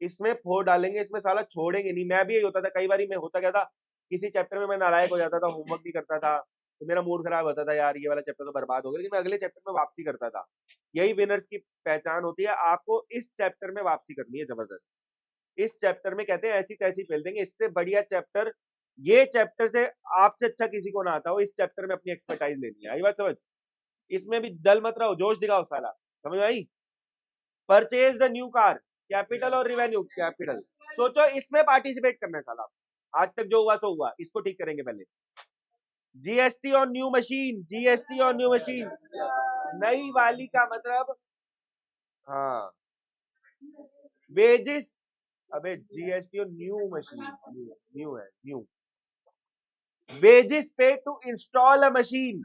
इसमें फोड़ डालेंगे, इसमें साला छोड़ेंगे नहीं। मैं भी यही होता था, कई बार मैं होता क्या था, किसी चैप्टर में मैं नालायक हो जाता था, होमवर्क नहीं करता था, तो मेरा मूड खराब होता था, यार ये वाला चैप्टर तो बर्बाद हो गया, लेकिन मैं अगले चैप्टर में वापसी करता था। यही विनर्स की पहचान होती है, आपको इस चैप्टर में वापसी करनी है जबरदस्त। इस चैप्टर में कहते हैं ऐसी तैसी फेल देंगे, इससे बढ़िया चैप्टर, ये चैप्टर से आपसे अच्छा किसी को ना आता हो, इस चैप्टर में अपनी एक्सपर्टाइज लेनी है। आई बात समझ? इसमें भी डल मत रहो, जोश दिखाओ साला। समझ में आई? Purchase the new car, capital और रिवेन्यू, कैपिटल। सोचो इसमें पार्टिसिपेट करना है साला, आज तक जो हुआ सो हुआ, इसको ठीक करेंगे पहले। GST on new machine, GST on new machine, नई वाली का मतलब, हाँ, वेजिस, अबे GST on new machine, new, new है, न्यू। वेजिस पे टू इंस्टॉल अ मशीन,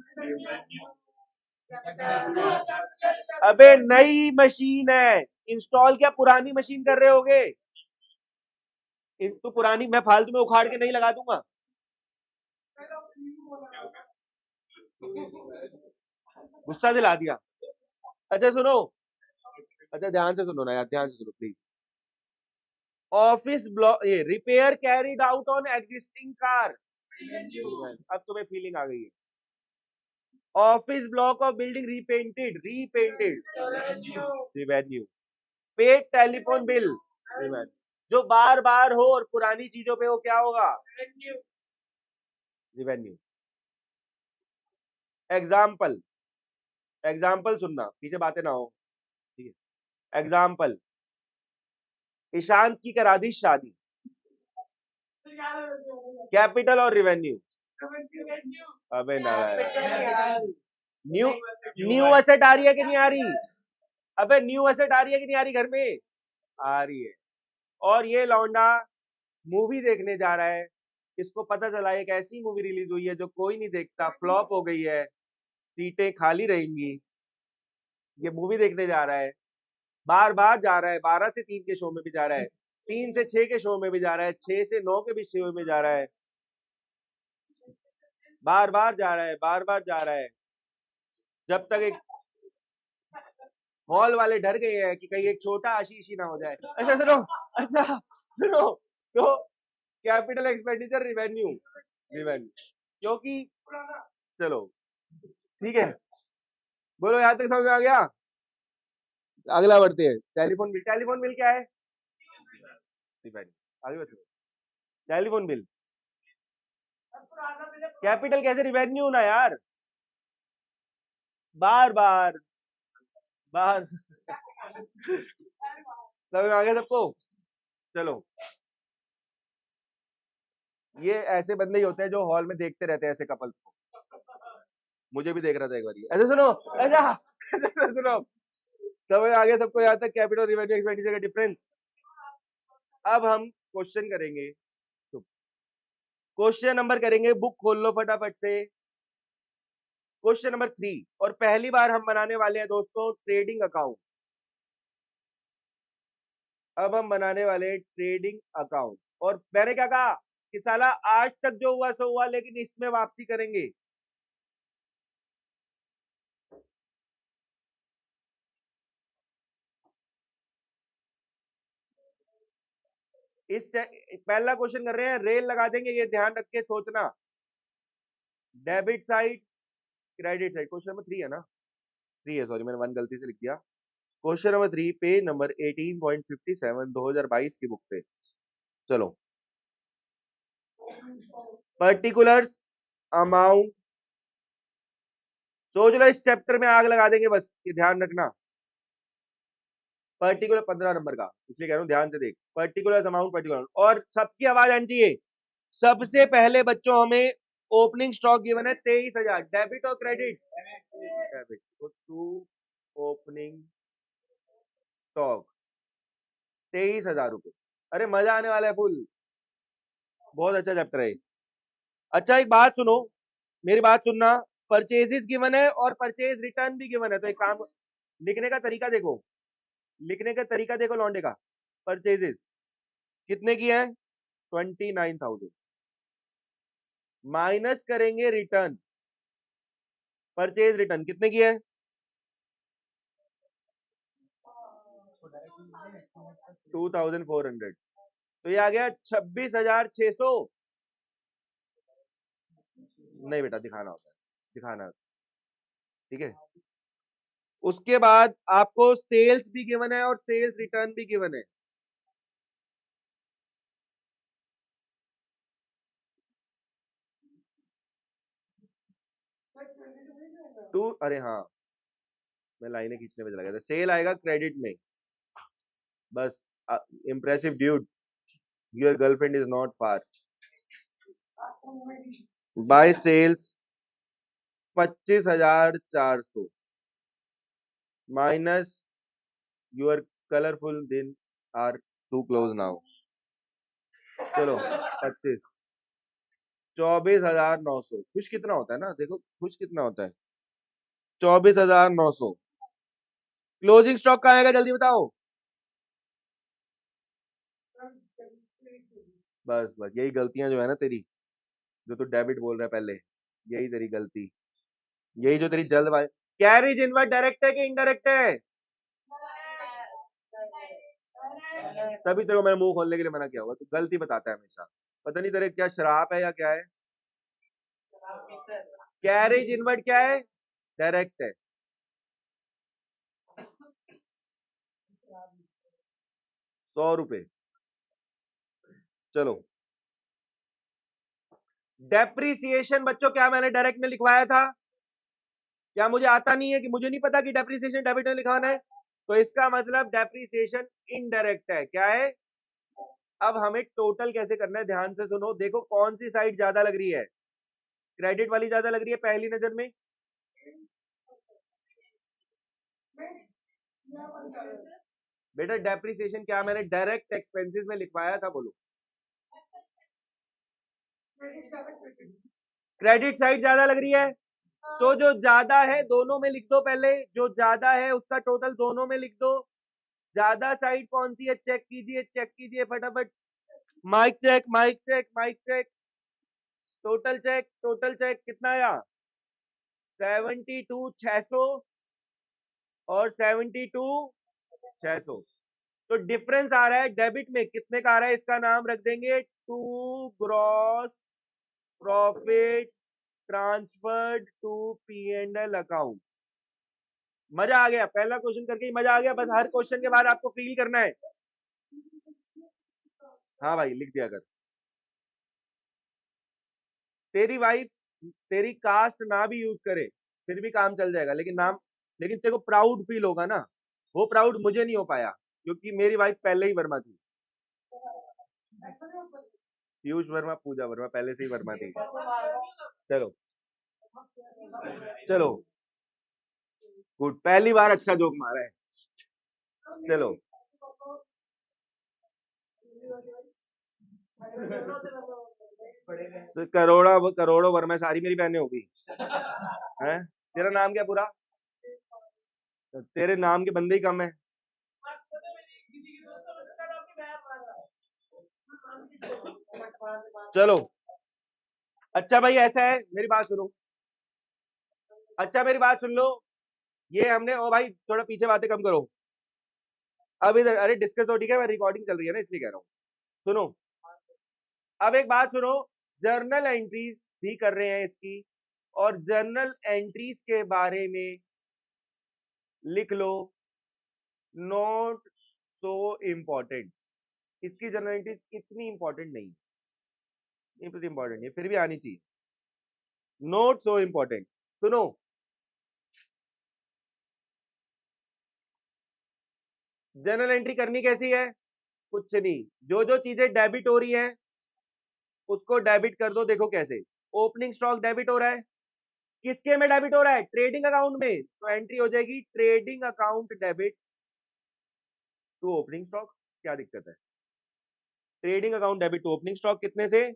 अबे नई मशीन है, इंस्टॉल क्या पुरानी मशीन कर रहे होगे? तो पुरानी मैं फालतू में उखाड़ के नहीं लगा दूंगा। गुस्सा दिला दिया। अच्छा सुनो, अच्छा ध्यान से सुनो ना यार, ध्यान से सुनो प्लीज। ऑफिस ब्लॉक, ये repair carried out on existing car, अब तुम्हें फीलिंग आ गई है। Office block of building repainted, repainted, revenue. Paid telephone bill, revenue. जो बार बार हो और पुरानी चीजों पे हो, क्या होगा? रिवेन्यू। एग्जाम्पल, एग्जाम्पल सुनना, पीछे बातें ना हो, ठीक है? एग्जाम्पल, ईशांत की करा दी शादी, कैपिटल और रिवेन्यू? अबे ना, न्यू, न्यू एसेट आ रही है कि नहीं आ रही? अबे न्यू एसेट आ रही है कि नहीं आ रही घर में? आ रही है। और ये लौंडा मूवी देखने जा रहा है, इसको पता चला एक ऐसी मूवी रिलीज हुई है जो कोई नहीं देखता, फ्लॉप हो गई है, सीटें खाली रहेंगी, ये मूवी देखने जा रहा है, बार बार जा रहा है, 12 से 3 के शो में भी जा रहा है, 3 से 6 के शो में भी जा रहा है, 6 से 9 के भी शो में जा रहा है, बार बार जा रहा है, बार बार जा रहा है, जब तक एक, हॉल वाले डर गए हैं कि कहीं एक छोटा आशीष ही ना हो जाए। अच्छा सुनो, अच्छा सुनो, तो कैपिटल एक्सपेंडिचर रिवेन्यू, रिवेन्यू क्योंकि चलो ठीक है, बोलो यहाँ तक समझ में आ गया। अगला बढ़ते हैं, टेलीफोन बिल। टेलीफोन बिल क्या है? रिवेन्यू। आगे बताओ, टेलीफोन बिल कैपिटल कैसे रिवेन्यू ना यार, बार बार बार समझ में आ गया सबको? चलो, ये ऐसे बंदे ही होते हैं जो हॉल में देखते रहते हैं ऐसे कपल्स को। मुझे भी देख रहा था एक बार ये। ऐसे सुनो, ऐसा ऐसे सुनो, समझ आ गया सबको यहाँ तक कैपिटल रिवेन्यू एक्सपेंडिचर का डिफरेंस? अब हम क्वेश्चन करेंगे, तो क्वेश्चन नंबर करेंगे, बुक खोल लो फटाफट से, क्वेश्चन नंबर 3। और पहली बार हम बनाने वाले हैं दोस्तों ट्रेडिंग अकाउंट। अब हम बनाने वाले हैं ट्रेडिंग अकाउंट, और मैंने क्या कहा कि साला आज तक जो हुआ सो हुआ, लेकिन इसमें वापसी करेंगे। पहला क्वेश्चन कर रहे हैं, रेल लगा देंगे, ये ध्यान रख के सोचना। Debit side, credit side, question number 3 है ना? 3 है, सॉरी मैंने 1 गलती से लिख दिया। क्वेश्चन नंबर 3, पेज नंबर 18.57 2022 की बुक से। चलो, पर्टिकुलर्स अमाउंट, सोच लो इस चैप्टर में आग लगा देंगे, बस ये ध्यान रखना। पर्टिकुलर 15 नंबर का, इसलिए कह रहा हूं ध्यान से देख। पर्टिकुलर अमाउंट, पर्टिकुलर, और सबकी आवाज आनी चाहिए। सबसे पहले बच्चों हमें ओपनिंग स्टॉक गिवन है 23,000, डेबिट और क्रेडिट? डेबिट, तो टू ओपनिंग स्टॉक 23,000 रुपए। अरे मजा आने वाला है फुल, बहुत अच्छा चैप्टर है। अच्छा एक बात सुनो, मेरी बात सुनना, परचेजेस गिवन है और परचेज रिटर्न भी गिवन है, तो एक काम, लिखने का तरीका देखो, लिखने का तरीका देखो लौंडे का। परचेजेस कितने की है? 29,000, माइनस करेंगे रिटर्न, परचेज रिटर्न कितने की है? 2,400, तो ये आ गया 26,600। नहीं बेटा, दिखाना होता है, दिखाना, ठीक है। उसके बाद आपको सेल्स भी गिवन है और सेल्स रिटर्न भी गिवन है। अरे हाँ, मैं लाइनें खींचने में चला गया था। सेल आएगा क्रेडिट में, बस। Impressive dude, your girlfriend is not far. By sales 25,400 minus your colourful दिन आर टू क्लोज नाउ। चलो 25, 24,900। खुश कितना होता है ना, देखो खुश कितना होता है, 24,900। क्लोजिंग स्टॉक का आएगा, जल्दी बताओ। बस बस, यही गलतियां जो है ना तेरी, जो तू डेबिट बोल रहा है पहले, यही तेरी गलती, यही जो तेरी जल्दबाजी। कैरेज इनवर्ड डायरेक्ट है कि इनडायरेक्ट है? तभी तेरे को मैंने मुंह खोलने के लिए मना किया होगा, तू गलती बताता है हमेशा। पता नहीं तेरे क्या शराब है या क्या है। कैरेज इनवर्ड क्या है? डायरेक्ट है। ₹100। चलो, डेप्रीसिएशन बच्चों क्या मैंने डायरेक्ट में लिखवाया था? क्या मुझे आता नहीं है कि मुझे नहीं पता कि डेप्रीसिएशन डेबिट में लिखवाना है? तो इसका मतलब डेप्रीसिएशन इनडायरेक्ट है। क्या है? अब हमें टोटल कैसे करना है, ध्यान से सुनो, देखो कौन सी साइड ज्यादा लग रही है? क्रेडिट वाली ज्यादा लग रही है पहली नजर में? बेटा डेप्रीसिएशन क्या मैंने डायरेक्ट एक्सपेंसेस में लिखवाया था, बोलो। क्रेडिट साइड ज्यादा लग रही है, तो जो ज्यादा है दोनों में लिख दो, पहले जो ज्यादा है उसका टोटल दोनों में लिख दो। ज्यादा साइड कौन सी है, चेक कीजिए, चेक कीजिए फटाफट। Mike check, mike check, mike check, total check, total check, कितना आया? 72,600 और 72 600। तो डिफरेंस आ रहा है डेबिट में कितने का आ रहा है, इसका नाम रख देंगे to gross profit transferred to P and L account. मजा आ गया, पहला क्वेश्चन करके ही मजा आ गया, बस हर क्वेश्चन के बाद आपको फील करना है। हाँ भाई लिख दिया कर। तेरी वाइफ तेरी कास्ट ना भी यूज करे फिर भी काम चल जाएगा, लेकिन नाम, लेकिन तेरे को प्राउड फील होगा ना, वो प्राउड मुझे नहीं हो पाया क्योंकि मेरी वाइफ पहले ही वर्मा थी। पीयूष वर्मा पूजा वर्मा पहले से ही वर्मा थी। चलो चलो गुड, पहली बार अच्छा जोक मारा है। चलो तो करोड़ों वर्मा सारी मेरी बहनें होगी हैं। तेरा नाम क्या पूरा, तेरे नाम के बंदे ही कम है। चलो अच्छा भाई ऐसा है, मेरी बात सुनो, अच्छा मेरी बात सुन लो। ये हमने, ओ भाई थोड़ा पीछे बातें कम करो। अब इधर अरे डिस्कस तो ठीक है, मैं रिकॉर्डिंग चल रही है ना इसलिए कह रहा हूँ। सुनो, अब एक बात सुनो, जर्नल एंट्रीज भी कर रहे हैं इसकी, और जर्नल एंट्रीज के बारे में लिख लो नोट सो इम्पोर्टेंट। इसकी जर्नल एंट्रीज इतनी इंपॉर्टेंट नहीं, इतनी इंपॉर्टेंट नहीं, फिर भी आनी चाहिए। Note so important. सुनो, जर्नल एंट्री करनी कैसी है, कुछ नहीं, जो जो चीजें डेबिट हो रही है उसको डेबिट कर दो। देखो कैसे, ओपनिंग स्टॉक डेबिट हो रहा है, किसके में डेबिट हो रहा है, ट्रेडिंग अकाउंट में, तो एंट्री हो जाएगी trading account debit to opening stock. क्या दिक्कत है, trading account debit to opening stock कितने से,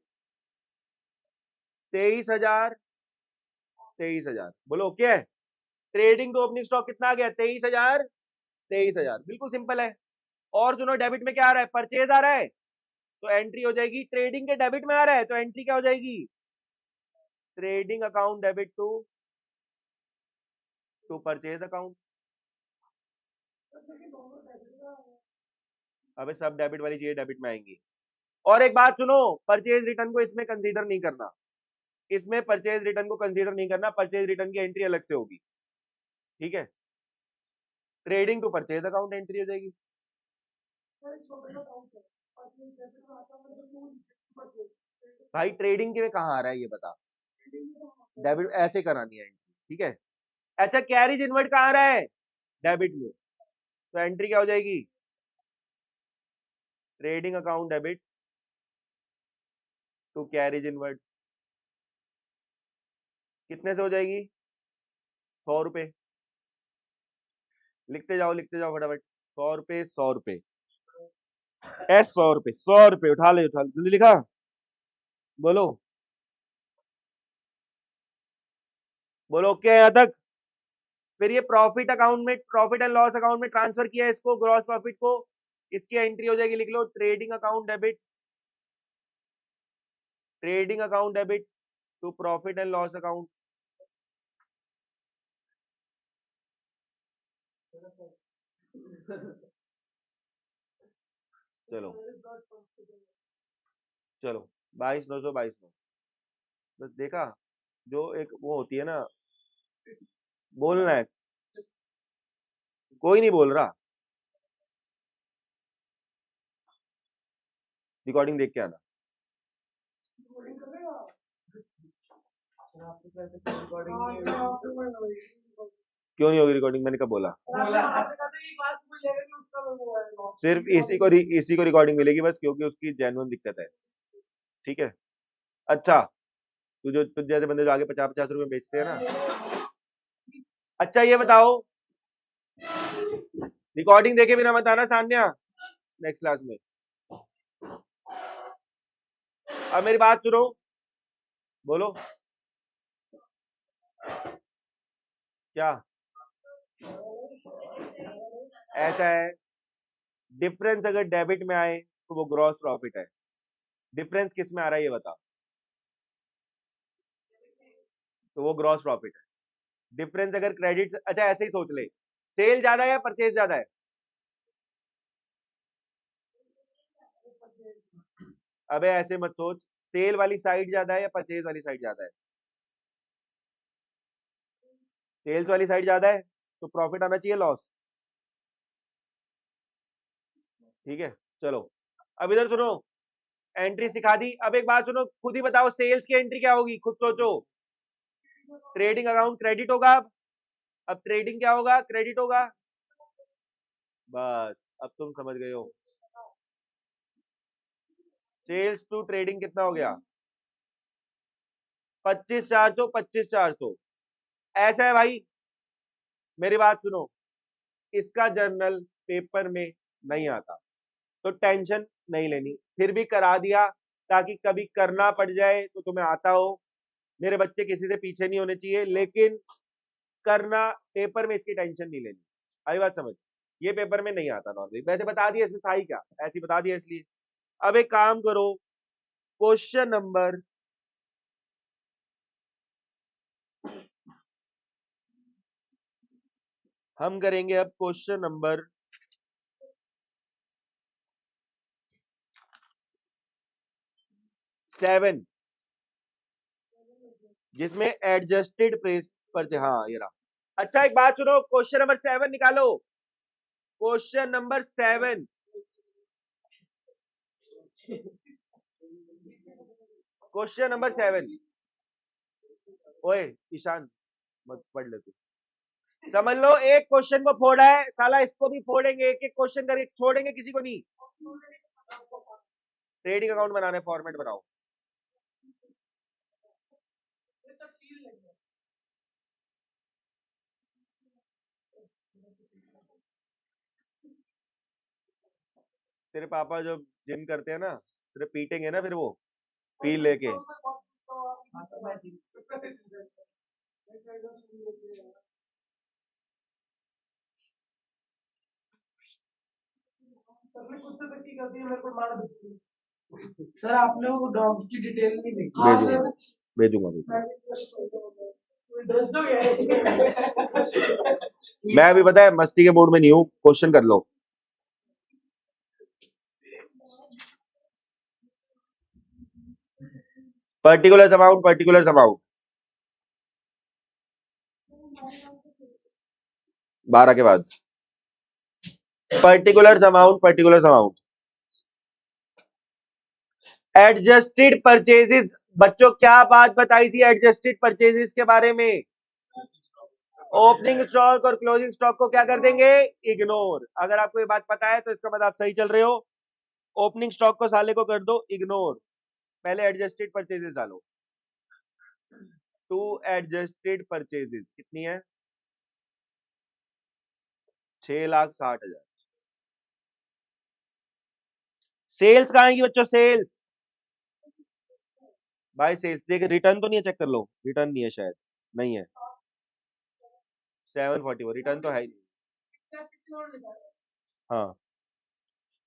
23,000, 23,000 बोलो क्या है, ट्रेडिंग टू ओपनिंग स्टॉक कितना आ गया, 23,000, 23,000, बिल्कुल सिंपल है। और सुनो डेबिट में क्या आ रहा है, परचेज आ रहा है, तो एंट्री हो जाएगी, ट्रेडिंग के डेबिट में आ रहा है तो एंट्री क्या हो जाएगी, trading account debit to purchase account. अबे सब डेबिट वाली चीजें डेबिट में आएंगी। और एक बात सुनो, परचेज रिटर्न को इसमें कंसीडर नहीं करना, इसमें परचेज रिटर्न को कंसीडर नहीं करना, परचेज रिटर्न की एंट्री अलग से होगी, ठीक है। Trading to purchase account entry हो जाएगी। भाई ट्रेडिंग के में कहाँ आ रहा है ये बता, डेबिट ऐसे करानी है एंट्री, ठीक है। अच्छा कैरिज इनवर्ट कहाँ आ रहा है, डेबिट में, तो एंट्री क्या हो जाएगी, trading account debit to carriage inward. कितने से हो जाएगी, 100 रुपए। लिखते जाओ फटाफट, 100 रुपए, 100 रुपए, 100 रुपए, 100 रुपए, उठा ले जल्दी लिखा, बोलो बोलो ओके यहाँ तक। फिर ये प्रॉफिट अकाउंट में, प्रॉफिट एंड लॉस अकाउंट में ट्रांसफर किया है इसको, ग्रॉस प्रॉफिट को, इसकी एंट्री हो जाएगी, लिख लो trading account debit, trading account debit to profit and loss account. चलो चलो 22,922, बस देखा, जो एक वो होती है ना, बोलना है, कोई नहीं बोल रहा, रिकॉर्डिंग देख के आना। क्यों नहीं होगी रिकॉर्डिंग, मैंने कब बोला, सिर्फ इसी को रिकॉर्डिंग मिलेगी बस, क्योंकि उसकी जेन्युइन दिक्कत है, ठीक है। अच्छा तुझ जैसे बंदे जो आगे 50-50 रुपए बेचते हैं ना। अच्छा ये बताओ, रिकॉर्डिंग देखे बिना मत आना सान्या नेक्स्ट क्लास में। अब मेरी बात सुनो, बोलो क्या, ऐसा है, डिफरेंस अगर डेबिट में आए तो वो ग्रॉस प्रॉफिट है, डिफरेंस किस में आ रहा है ये बता, तो वो ग्रॉस प्रॉफिट है। डिफरेंस अगर क्रेडिट, अच्छा ऐसे ही सोच ले, सेल ज्यादा है या परचेज ज्यादा है? अबे ऐसे मत सोच, सेल वाली साइड ज्यादा है या परचेज वाली साइड ज्यादा है? सेल्स वाली साइड ज्यादा है तो प्रॉफिट आना चाहिए, लॉस? ठीक है, चलो अब इधर सुनो, एंट्री सिखा दी। अब एक बात सुनो, खुद ही बताओ सेल्स की एंट्री क्या होगी, खुद सोचो। ट्रेडिंग अकाउंट क्रेडिट होगा। अब ट्रेडिंग क्या होगा, क्रेडिट होगा। बस, अब तुम समझ गए हो। सेल्स टू ट्रेडिंग कितना हो गया? 25,400, 25,400। ऐसा है भाई, मेरी बात सुनो, इसका जर्नल पेपर में नहीं आता तो टेंशन नहीं लेनी, फिर भी करा दिया ताकि कभी करना पड़ जाए तो तुम्हें आता हो। मेरे बच्चे किसी से पीछे नहीं होने चाहिए, लेकिन करना पेपर में, इसकी टेंशन नहीं लेनी। आई बात समझ? ये पेपर में नहीं आता नॉर्मली, वैसे बता दिया, इसमें था ही क्या, ऐसे ही बता दिया इसलिए। अब एक काम करो, क्वेश्चन नंबर हम करेंगे अब क्वेश्चन नंबर 7, जिसमें एडजस्टेड प्रेस पर, हाँ ये रहा। अच्छा एक बात सुनो, क्वेश्चन नंबर 7 निकालो, क्वेश्चन नंबर 7। Question number 7। ओए ईशान, मत पढ़ ले तू। समझ लो, एक क्वेश्चन को फोड़ा है साला, इसको भी फोड़ेंगे, एक एक क्वेश्चन करके, छोड़ेंगे किसी को नहीं। ट्रेडिंग अकाउंट बनाने फॉर्मेट बनाओ। तेरे पापा जो जिम करते हैं ना, तेरे पीटेंगे ना फिर वो, फील लेके। सर आपने वो डॉग्स की डिटेल नहीं देखी? भेजूंगा, भेजूंगा मैं अभी पता है मस्ती के मूड में नहीं हूँ, क्वेश्चन कर लो। पर्टिकुलर अमाउंट, पर्टिकुलर अमाउंट 12 के बाद, particular amount, particular amount. Adjusted purchases, बच्चों क्या बात बताई थी एडजस्टेड परचेजेस के बारे में? ओपनिंग स्टॉक और क्लोजिंग स्टॉक को क्या कर देंगे, इग्नोर। अगर आपको ये बात पता है तो इसका मतलब आप सही चल रहे हो। ओपनिंग स्टॉक को साले को कर दो इग्नोर, पहले एडजस्टेड परचेजेस डालो। टू एडजस्टेड परचेजेस कितनी है? 6,60,000। सेल्स कहाँ आएगी बच्चों, सेल्स? भाई सेल्स देख, रिटर्न तो नहीं है, चेक कर लो, रिटर्न नहीं है शायद, नहीं है। 740 रिटर्न तो है ही नहीं। हाँ,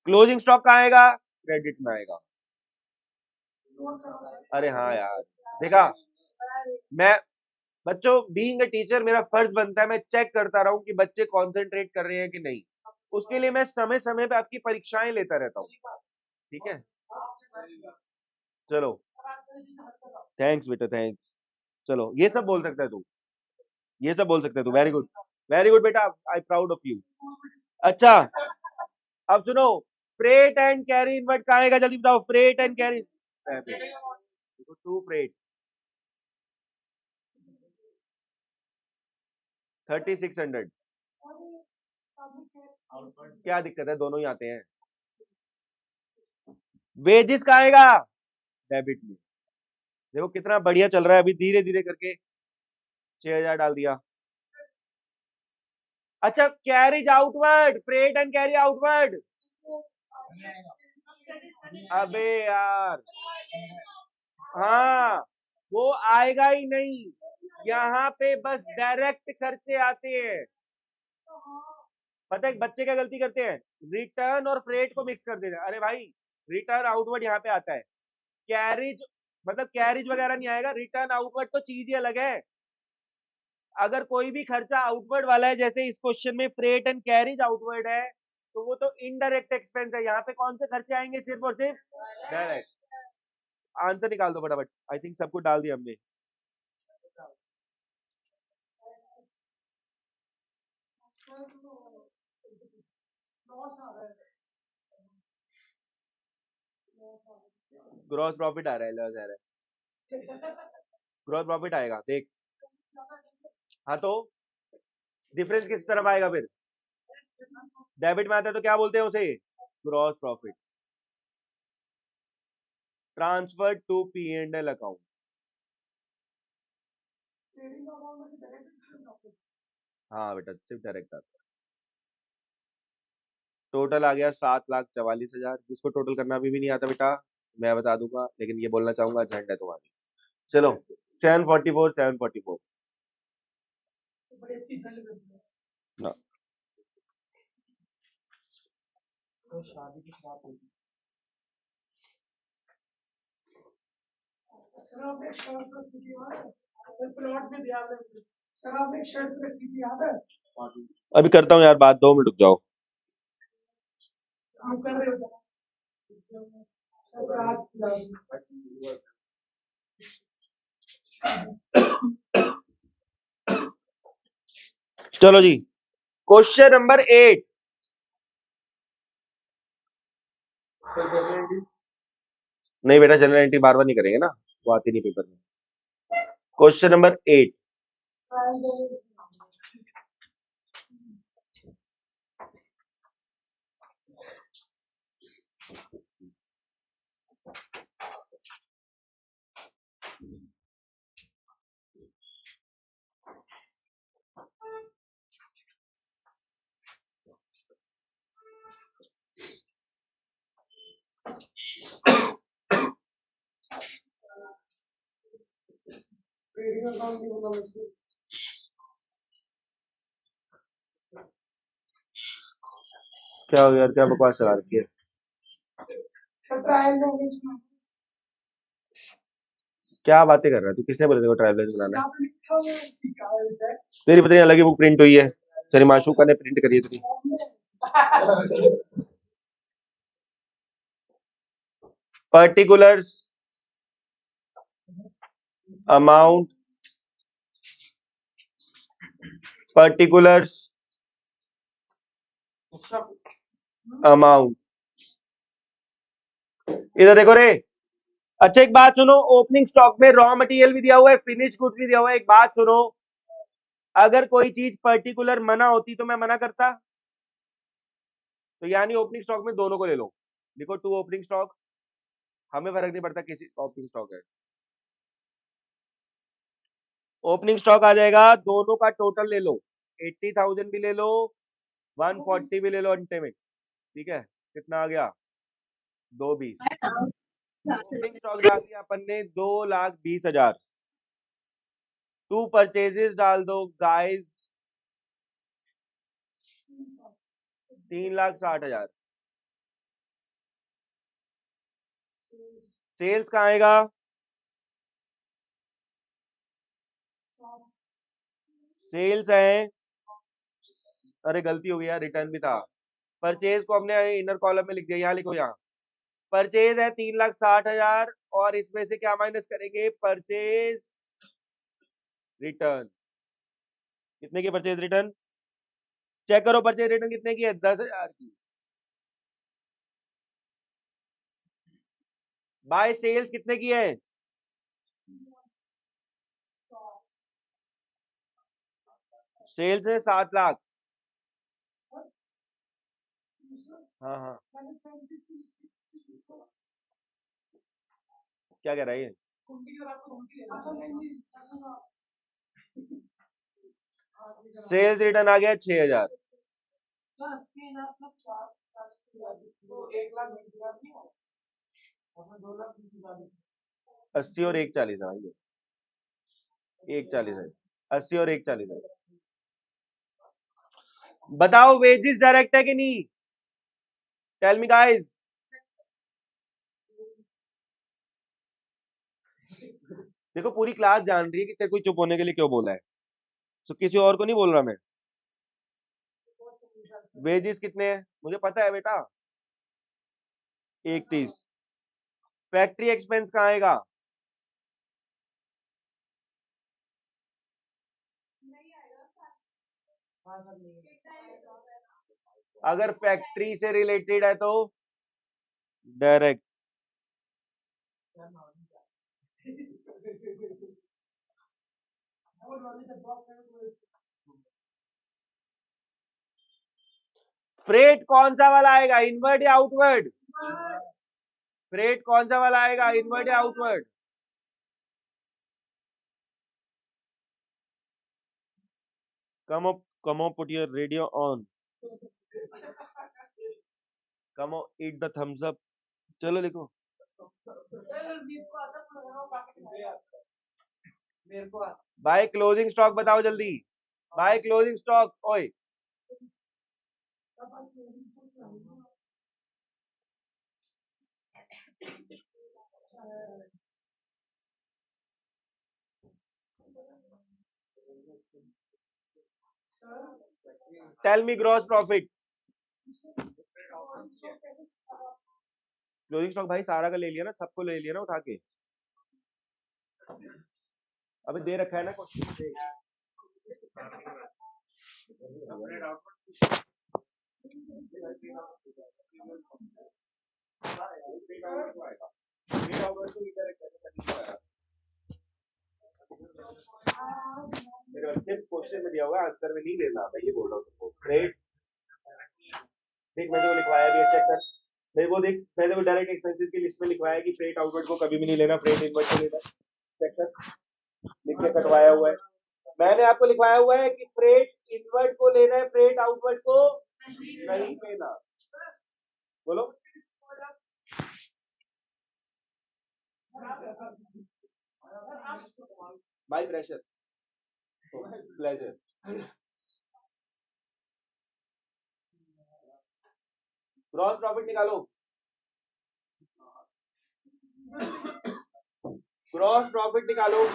क्लोजिंग स्टॉक कहाँ आएगा, क्रेडिट में आएगा। अरे हाँ यार, देखा, मैं, बच्चों बीइंग अ टीचर मेरा फर्ज बनता है मैं चेक करता रहूं कि बच्चे कंसंट्रेट कर रहे हैं कि नहीं। उसके लिए मैं समय समय पे आपकी परीक्षाएं लेता रहता हूँ। ठीक है, चलो, थैंक्स बेटा, थैंक्स। चलो ये सब बोल सकता है तू, ये सब बोल सकता है तू, वेरी गुड, वेरी गुड बेटा, आई प्राउड ऑफ यू। अच्छा, अब सुनो, फ्रेट एंड कैरी इनवर्ट कहाँ आएगा, जल्दी बताओ, freight and carry. To freight 3600। क्या दिक्कत है, दोनों ही आते हैं। वेजिस कहाँ आएगा, डेबिट में। देखो कितना बढ़िया चल रहा है, अभी धीरे धीरे करके 6,000 डाल दिया। अच्छा, carriage outward, freight and carry outward. अबे यार, हाँ, वो आएगा ही नहीं, यहाँ पे बस डायरेक्ट खर्चे आते हैं। पता है बच्चे क्या गलती करते हैं, रिटर्न और फ्रेट को मिक्स कर देते हैं। अरे भाई, रिटर्न आउटवर्ड यहाँ पे आता है, कैरिज मतलब कैरिज वगैरह नहीं आएगा, रिटर्न आउटवर्ड तो चीज ही अलग है। अगर कोई भी खर्चा आउटवर्ड वाला है, जैसे इस क्वेश्चन में फ्रेट एंड कैरिज आउटवर्ड है, तो वो तो इनडायरेक्ट एक्सपेंस है। यहाँ पे कौन से खर्चे आएंगे? सिर्फ और सिर्फ डायरेक्ट। आंसर निकाल दो फटाफट। आई थिंक सब कुछ डाल दिया हमने। ग्रॉस प्रॉफिट आ रहा है, लॉस आ रहा है। ग्रॉस प्रॉफिट आएगा देख। हाँ तो डिफरेंस किस तरफ आएगा फिर? डेबिट में आता है तो क्या बोलते हैं उसे? Gross profit. Transfer to P and L account. हाँ बेटा, सिर्फ डायरेक्ट आता है। टोटल आ गया 7,44,000। जिसको टोटल करना अभी भी नहीं आता बेटा, मैं बता दूंगा, लेकिन ये बोलना चाहूंगा झंड है तुम्हारी। चलो 744 744। हाँ। शादी की बात होगी। सर आपने एक शर्त रखी थी याद है? प्लॉट में ध्यान रखिए। सर आपने एक शर्त रखी थी याद है? अभी करता हूँ यार बात, 2 मिनट रुक जाओ। आप कर रहे हो सर रात चलो जी, क्वेश्चन नंबर 8। नहीं बेटा, जनरल एंट्री बार बार नहीं करेंगे ना, वो आती नहीं पेपर में। Question number 8। क्या हो यार, क्या बकवास चला रखी है? क्या बातें कर रहा है तू? किसने बोला देखो ट्रायल बैलेंस बनाना है? तेरी पता नहीं अलग ही बुक प्रिंट हुई है, सॉरी माशूका ने प्रिंट करी है तेरी। Particulars amount, particulars amount. इधर देखो रे। अच्छा एक बात सुनो, ओपनिंग स्टॉक में रॉ मटेरियल भी दिया हुआ है, फिनिश गुड्स भी दिया हुआ है। एक बात सुनो, अगर कोई चीज पर्टिकुलर मना होती तो मैं मना करता, तो यानी ओपनिंग स्टॉक में दोनों को ले लो। लिखो टू ओपनिंग स्टॉक, हमें फर्क नहीं पड़ता किसी ओपनिंग स्टॉक है। ओपनिंग स्टॉक आ जाएगा, दोनों का टोटल ले लो। 80,000 भी ले लो, 140 भी ले लो अंटे में। ठीक है, कितना आ गया? 220। ओपनिंग स्टॉक डाल दिया अपन ने 2,20,000। टू परचेजेस डाल दो गाइस, 3,60,000। सेल्स कहाँ आएगा? सेल्स है, अरे गलती हो गई यार, रिटर्न भी था। परचेज को हमने इनर कॉलम में लिख दिया, यहाँ लिखो। यहाँ परचेज है 3,60,000, और इसमें से क्या माइनस करेंगे? Purchase return. कितने की परचेज रिटर्न? चेक करो परचेज रिटर्न कितने की है? 10,000 की। बाय सेल्स कितने की है? सेल्स है 7 लाख। हाँ हाँ, क्या कह रहा है ये? सेल्स रिटर्न आ गया 6,000। 80 और 1,40 है, 1,40 है। 80 और 1,40 है। बताओ वेजिस डायरेक्ट है कि नहीं? Tell me guys. देखो पूरी क्लास जान रही है कि तेरे को चुप होने के लिए क्यों बोला है। तो किसी और को नहीं बोल रहा मैं। वेजेस कितने हैं मुझे पता है बेटा, 31। फैक्ट्री एक्सपेंस कहाँ आएगा? अगर फैक्ट्री से रिलेटेड है तो डायरेक्ट। फ्रेट कौन सा वाला आएगा, इनवर्ड या आउटवर्ड? फ्रेट कौन सा वाला आएगा, इनवर्ड या outward? Come on, put your radio on. Come on, eat the thumbs up. चलो लिखो। भाई क्लोजिंग स्टॉक बताओ जल्दी, भाई क्लोजिंग स्टॉक। ओए tell me gross profit. Closing stock भाई सारा का ले लिया ना, सबको ले लिया ना उठा के। अबे दे रखा है ना क्वेश्चन। मेरे बच्चे क्वेश्चन में दिया हुआ है, आंसर में नहीं लेना, मैं ये बोल रहा हूँ तुमको। ग्रेट, देख मैंने वो लिखवाया भी है, चेक कर। मेरे को देख, मैंने वो डायरेक्ट एक्सपेंसेस की लिस्ट में लिखवाया है कि फ्रेट आउटवर्ड को कभी भी नहीं लेना, फ्रेट इनवर्ड को लेना। चेक कर, लिख के कटवाया हुआ है। मैंने आपको लिखवाया हुआ है कि फ्रेट इनवर्ड को लेना है, फ्रेट आउटवर्ड को नहीं लेना। बोलो by pressure, pleasure. Gross profit निकालो, ग्रॉस प्रॉफिट निकालो।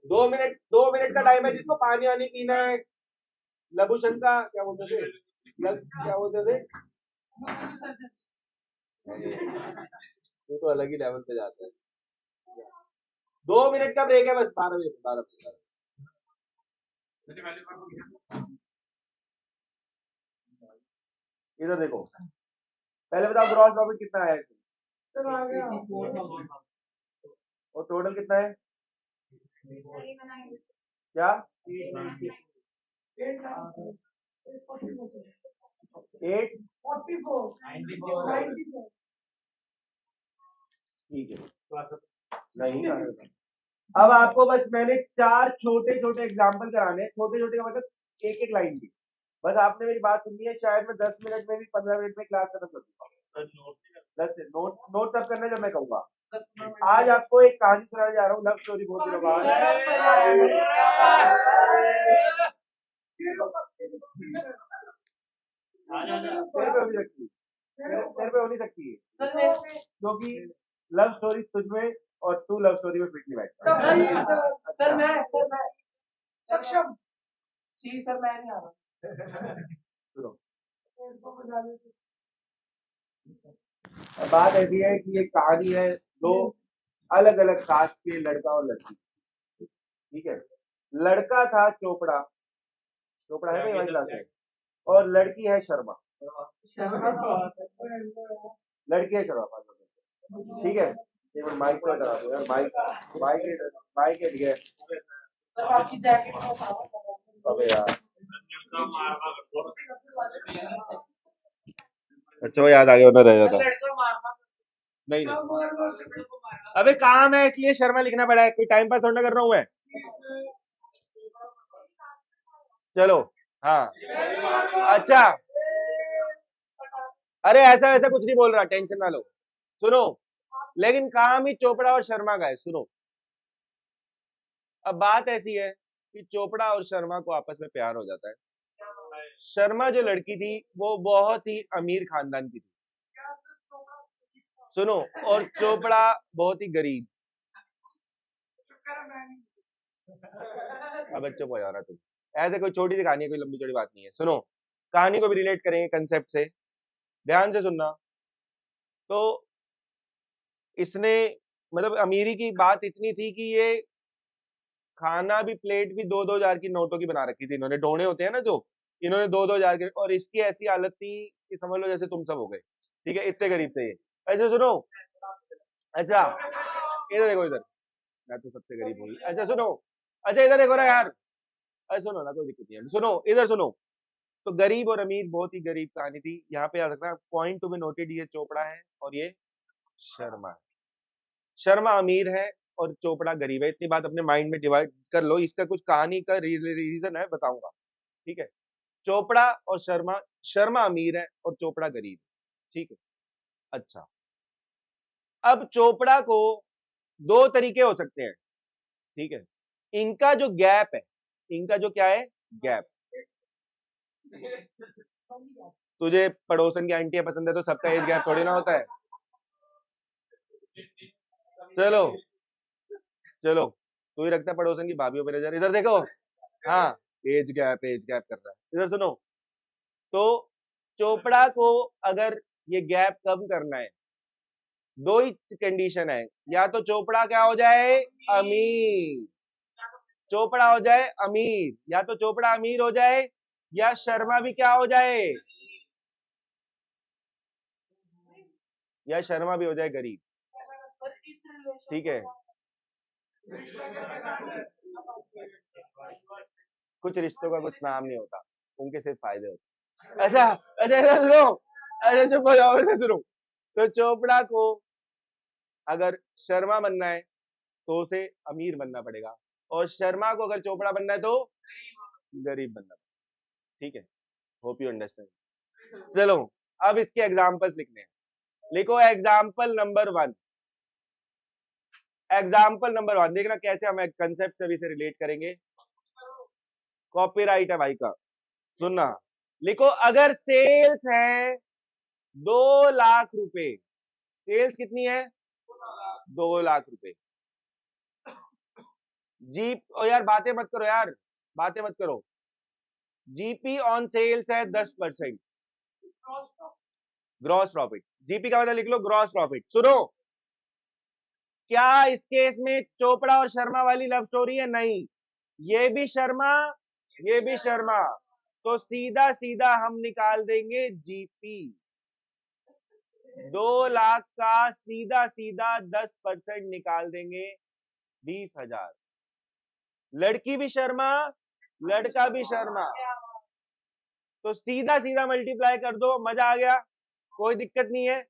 दो मिनट का टाइम है, जिसको पानी वानी पीना है। लघुशंका क्या बोलते थे, क्या बोलते थे, ये तो अलग ही लेवल पे जाता है। 2 मिनट का ब्रेक है बस, 12 मिनट 12 मिनट। इधर देखो, पहले बताओ ग्रॉस प्रॉफिट कितना है सर आ गया और टोटल कितना है क्या? 844 ठीक है नहीं। अब आपको बस मैंने 4 छोटे छोटे एग्जाम्पल कराने, छोटे छोटे का मतलब एक एक लाइन की। बस आपने मेरी बात सुननी है, शायद मैं 10 मिनट में भी 15 मिनट में क्लास खत्म कर दूंगा। नोट तब करना जब मैं कहूंगा। आज आपको एक कहानी सुनाने जा रहा हूँ, लव स्टोरी बहुत दिनों बाद। तेरे पे हो नहीं सकती, तेरे पे हो नहीं सकती है, क्योंकि लव स्टोरी तुझ में और तू लव स्टोरी में फिट नहीं बैठता। सर मैं सक्षम जी, सर मैं नहीं आ रहा। सुनो, बात ऐसी है कि ये कहानी है दो अलग अलग कास्ट के लड़का और लड़की। ठीक है, लड़का था चोपड़ा, चोपड़ा है भाई क्लास में, और लड़की है शर्मा। लड़की है शर्मा। ठीक है, एक मिनट माइक पर करा दो यार, माइक है, ठीक है। अबे यार, अच्छा वो याद आ गया, वरना रह जाता। नहीं नहीं, अबे काम है इसलिए शर्मा लिखना पड़ा है, कोई टाइम पास थोड़ा कर रहा हूँ मैं। चलो हाँ, अच्छा, अरे ऐसा वैसा कुछ नहीं बोल रहा, टेंशन ना लो। सुनो, लेकिन काम ही चोपड़ा और शर्मा का है। सुनो, अब बात ऐसी है कि चोपड़ा और शर्मा को आपस में प्यार हो जाता है। शर्मा जो लड़की थी वो बहुत ही अमीर खानदान की थी। सुनो, और चोपड़ा बहुत ही गरीब। अब चुप हो जा रहा तुम। ऐसे कोई छोटी सी कहानी है, कोई लंबी चौड़ी बात नहीं है। सुनो, कहानी को भी रिलेट करेंगे कंसेप्ट से, ध्यान से सुनना। तो इसने मतलब अमीरी की बात इतनी थी कि ये खाना भी, प्लेट भी 2-2 हजार की नोटों की बना रखी थी इन्होंने, डोने होते हैं ना जो, इन्होंने 2-2 हजार के, और इसकी ऐसी हालत थी कि समझ लो जैसे तुम सब हो गए, ठीक है, इतने गरीब थे ये। ऐसे सुनो, अच्छा इधर देखो, इधर, मैं तो सबसे गरीब हूँ। अच्छा सुनो, अच्छा इधर देखो ना यार, अरे सुनो ना, कोई दिक्कत नहीं है, सुनो इधर सुनो। तो गरीब और अमीर, बहुत ही गरीब कहानी थी। यहाँ पे आ सकता है पॉइंट टू बी नोटेड, ये चोपड़ा है और ये शर्मा है। शर्मा अमीर है और चोपड़ा गरीब है, इतनी बात अपने माइंड में डिवाइड कर लो। इसका कुछ कहानी का रीजन है, बताऊंगा, ठीक है। चोपड़ा और शर्मा, शर्मा अमीर है और चोपड़ा गरीब है, ठीक है। अच्छा, अब चोपड़ा को दो तरीके हो सकते हैं, ठीक है। इनका जो गैप है, इनका जो क्या है, गैप। तुझे पड़ोसन की आंटियां पसंद है तो सबका एज गैप थोड़ी ना होता है। चलो चलो, तू ही रखता है पड़ोसन की भाभीयों पे नजर, इधर देखो। हाँ, एज गैप कर रहा है, इधर सुनो। तो चोपड़ा को अगर ये गैप कम करना है, दो ही कंडीशन है, या तो चोपड़ा क्या हो जाए, अमीर, चोपड़ा हो जाए अमीर, या तो चोपड़ा अमीर हो जाए, या शर्मा भी क्या हो जाए, या शर्मा भी हो जाए गरीब, ठीक है। कुछ रिश्तों का कुछ नाम नहीं होता, उनके सिर्फ फायदे होते। अच्छा अच्छा, इधर सुनो, अच्छा चुप हो जाओ, इधर सुनो। तो चोपड़ा को अगर शर्मा बनना है तो उसे अमीर बनना पड़ेगा, और शर्मा को अगर चोपड़ा बनना है तो गरीब बनना पड़ेगा, ठीक है। Hope you understand. चलो, अब इसके एग्जाम्पल्स लिखने हैं। लिखो एग्जाम्पल नंबर 1। एग्जाम्पल नंबर 1 देखना कैसे हम कंसेप्ट से भी से रिलेट करेंगे। कॉपीराइट है भाई का, सुनना। लिखो, अगर सेल्स है 2 लाख रुपए, सेल्स कितनी है, 2 लाख रुपए। जी ओ यार, बातें मत करो यार, बातें मत करो। जीपी ऑन सेल्स है 10%, ग्रॉस प्रॉफिट। जीपी का मतलब लिख लो ग्रॉस प्रॉफिट। सुनो, क्या इस केस में चोपड़ा और शर्मा वाली लव स्टोरी है, नहीं, ये भी शर्मा, ये भी शर्मा, तो सीधा सीधा हम निकाल देंगे जीपी। 2 लाख का सीधा सीधा 10% निकाल देंगे, 20,000। लड़की भी शर्मा, लड़का भी शर्मा, तो सीधा सीधा मल्टीप्लाई कर दो, मजा आ गया, कोई दिक्कत नहीं है।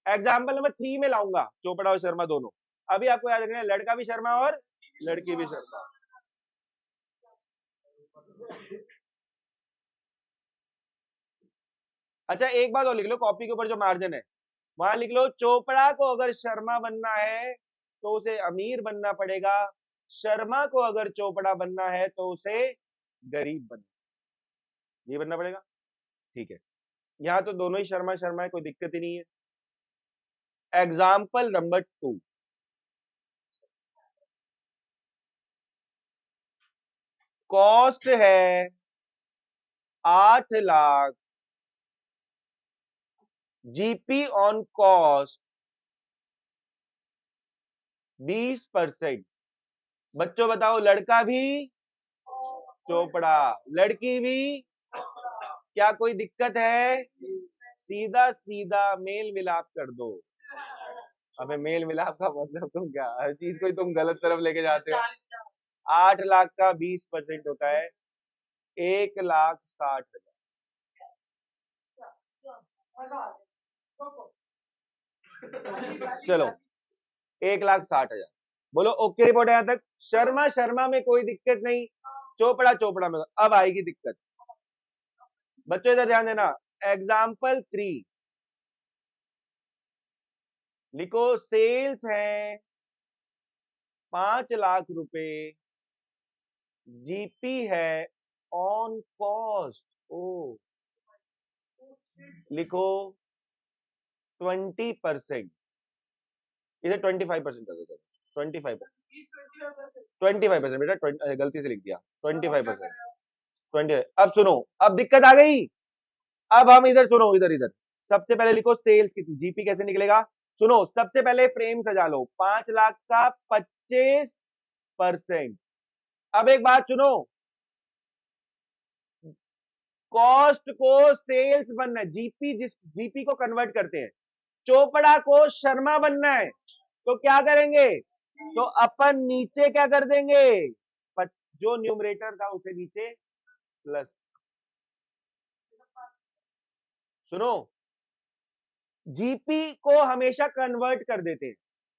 एग्जाम्पल नंबर 3 में लाऊंगा चोपड़ा और शर्मा दोनों। अभी आपको याद रखना है, लड़का भी शर्मा और लड़की भी शर्मा। अच्छा एक बात और लिख लो, कॉपी के ऊपर जो मार्जिन है वहां लिख लो, चोपड़ा को अगर शर्मा बनना है तो उसे अमीर बनना पड़ेगा, शर्मा को अगर चोपड़ा बनना है तो उसे गरीब बनना, ये बनना पड़ेगा, ठीक है। यहां तो दोनों ही शर्मा शर्मा है, कोई दिक्कत ही नहीं है। Example number 2। कॉस्ट है 8 लाख, जीपी ऑन कॉस्ट 20%। बच्चों बताओ, लड़का भी चोपड़ा, लड़की भी, क्या कोई दिक्कत है, सीधा सीधा मेल मिलाप कर दो। अबे मेल मिलाप का मतलब तुम क्या, हर चीज को ही तुम गलत तरफ लेके जाते हो। 8 लाख का 20% होता है 1,60,000। चलो 1,60,000, बोलो ओके रिपोर्ट है यहां तक। शर्मा शर्मा में कोई दिक्कत नहीं, चोपड़ा चोपड़ा में अब आएगी दिक्कत। बच्चों इधर ध्यान देना। एग्जाम्पल 3 लिखो, सेल्स है 5 लाख रुपए, जीपी है ऑन कॉस्ट, ओ लिखो 20%, इधर 25% कर दो, 25% बेटा, गलती से लिख दिया 25%, 20। अब सुनो, अब दिक्कत आ गई। अब हम इधर सुनो, इधर इधर सबसे पहले लिखो सेल्स की जीपी कैसे निकलेगा। सुनो, सबसे पहले फ्रेम सजा लो, 5 लाख का 25%। अब एक बात सुनो, कॉस्ट को सेल्स बनना है, जीपी जीपी को कन्वर्ट करते हैं, चोपड़ा को शर्मा बनना है, तो क्या करेंगे, तो अपन नीचे क्या कर देंगे, जो न्यूमरेटर था उसे नीचे प्लस। सुनो, जीपी को हमेशा कन्वर्ट कर देते हैं,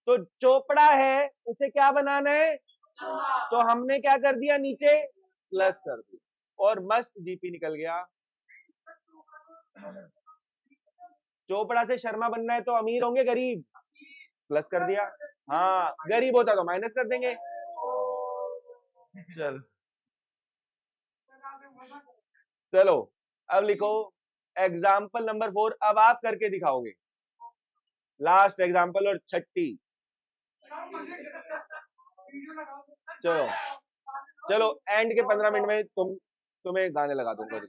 तो चोपड़ा है उसे क्या बनाना है, तो हमने क्या कर दिया, नीचे प्लस कर दिया, और मस्त जीपी निकल गया। चोपड़ा से शर्मा बनना है तो अमीर होंगे गरीब, प्लस कर दिया। हाँ, गरीब होता तो माइनस कर देंगे। चलो चलो, अब लिखो एग्जाम्पल नंबर 4, अब आप करके दिखाओगे, लास्ट एग्जाम्पल और छठी। चलो चलो, एंड के 15 मिनट में तुम्हें गाने लगा दूंगा।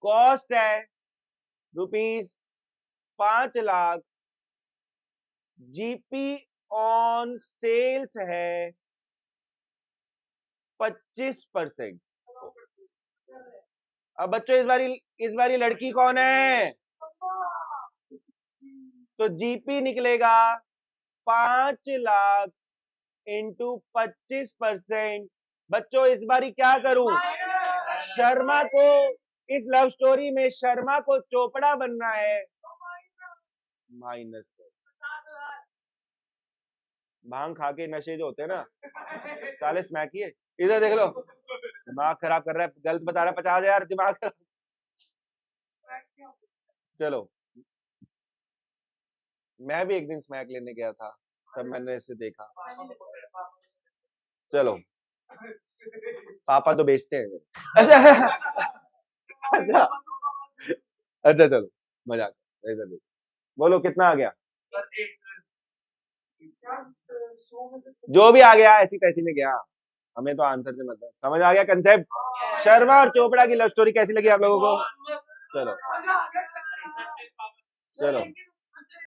कॉस्ट है ₹5 लाख, जीपी ऑन सेल्स है 25%। अब बच्चों इस बारी लड़की कौन है, तो जीपी निकलेगा 5 लाख इंटू 25%। बच्चों इस बारी क्या करूं, शर्मा को, इस लव स्टोरी में शर्मा को चोपड़ा बनना है, माइनस कर। भांग खा के नशे जो होते हैं ना साले स्मैक ही है। इधर देख लो, दिमाग खराब कर रहा है, गलत बता रहा है, 50,000 दिमाग खराब। चलो, मैं भी एक दिन स्मैक लेने गया था, तब मैंने इसे देखा। चलो, पापा तो बेचते हैं। अच्छा अच्छा, चलो मजाक, इधर देखो, बोलो कितना आ गया, जो भी आ गया ऐसी तैसी में गया, हमें तो आंसर से मतलब समझ आ गया कंसेप्ट। शर्मा और चोपड़ा की लव स्टोरी कैसी लगी आप लोगों को, चलो चलो।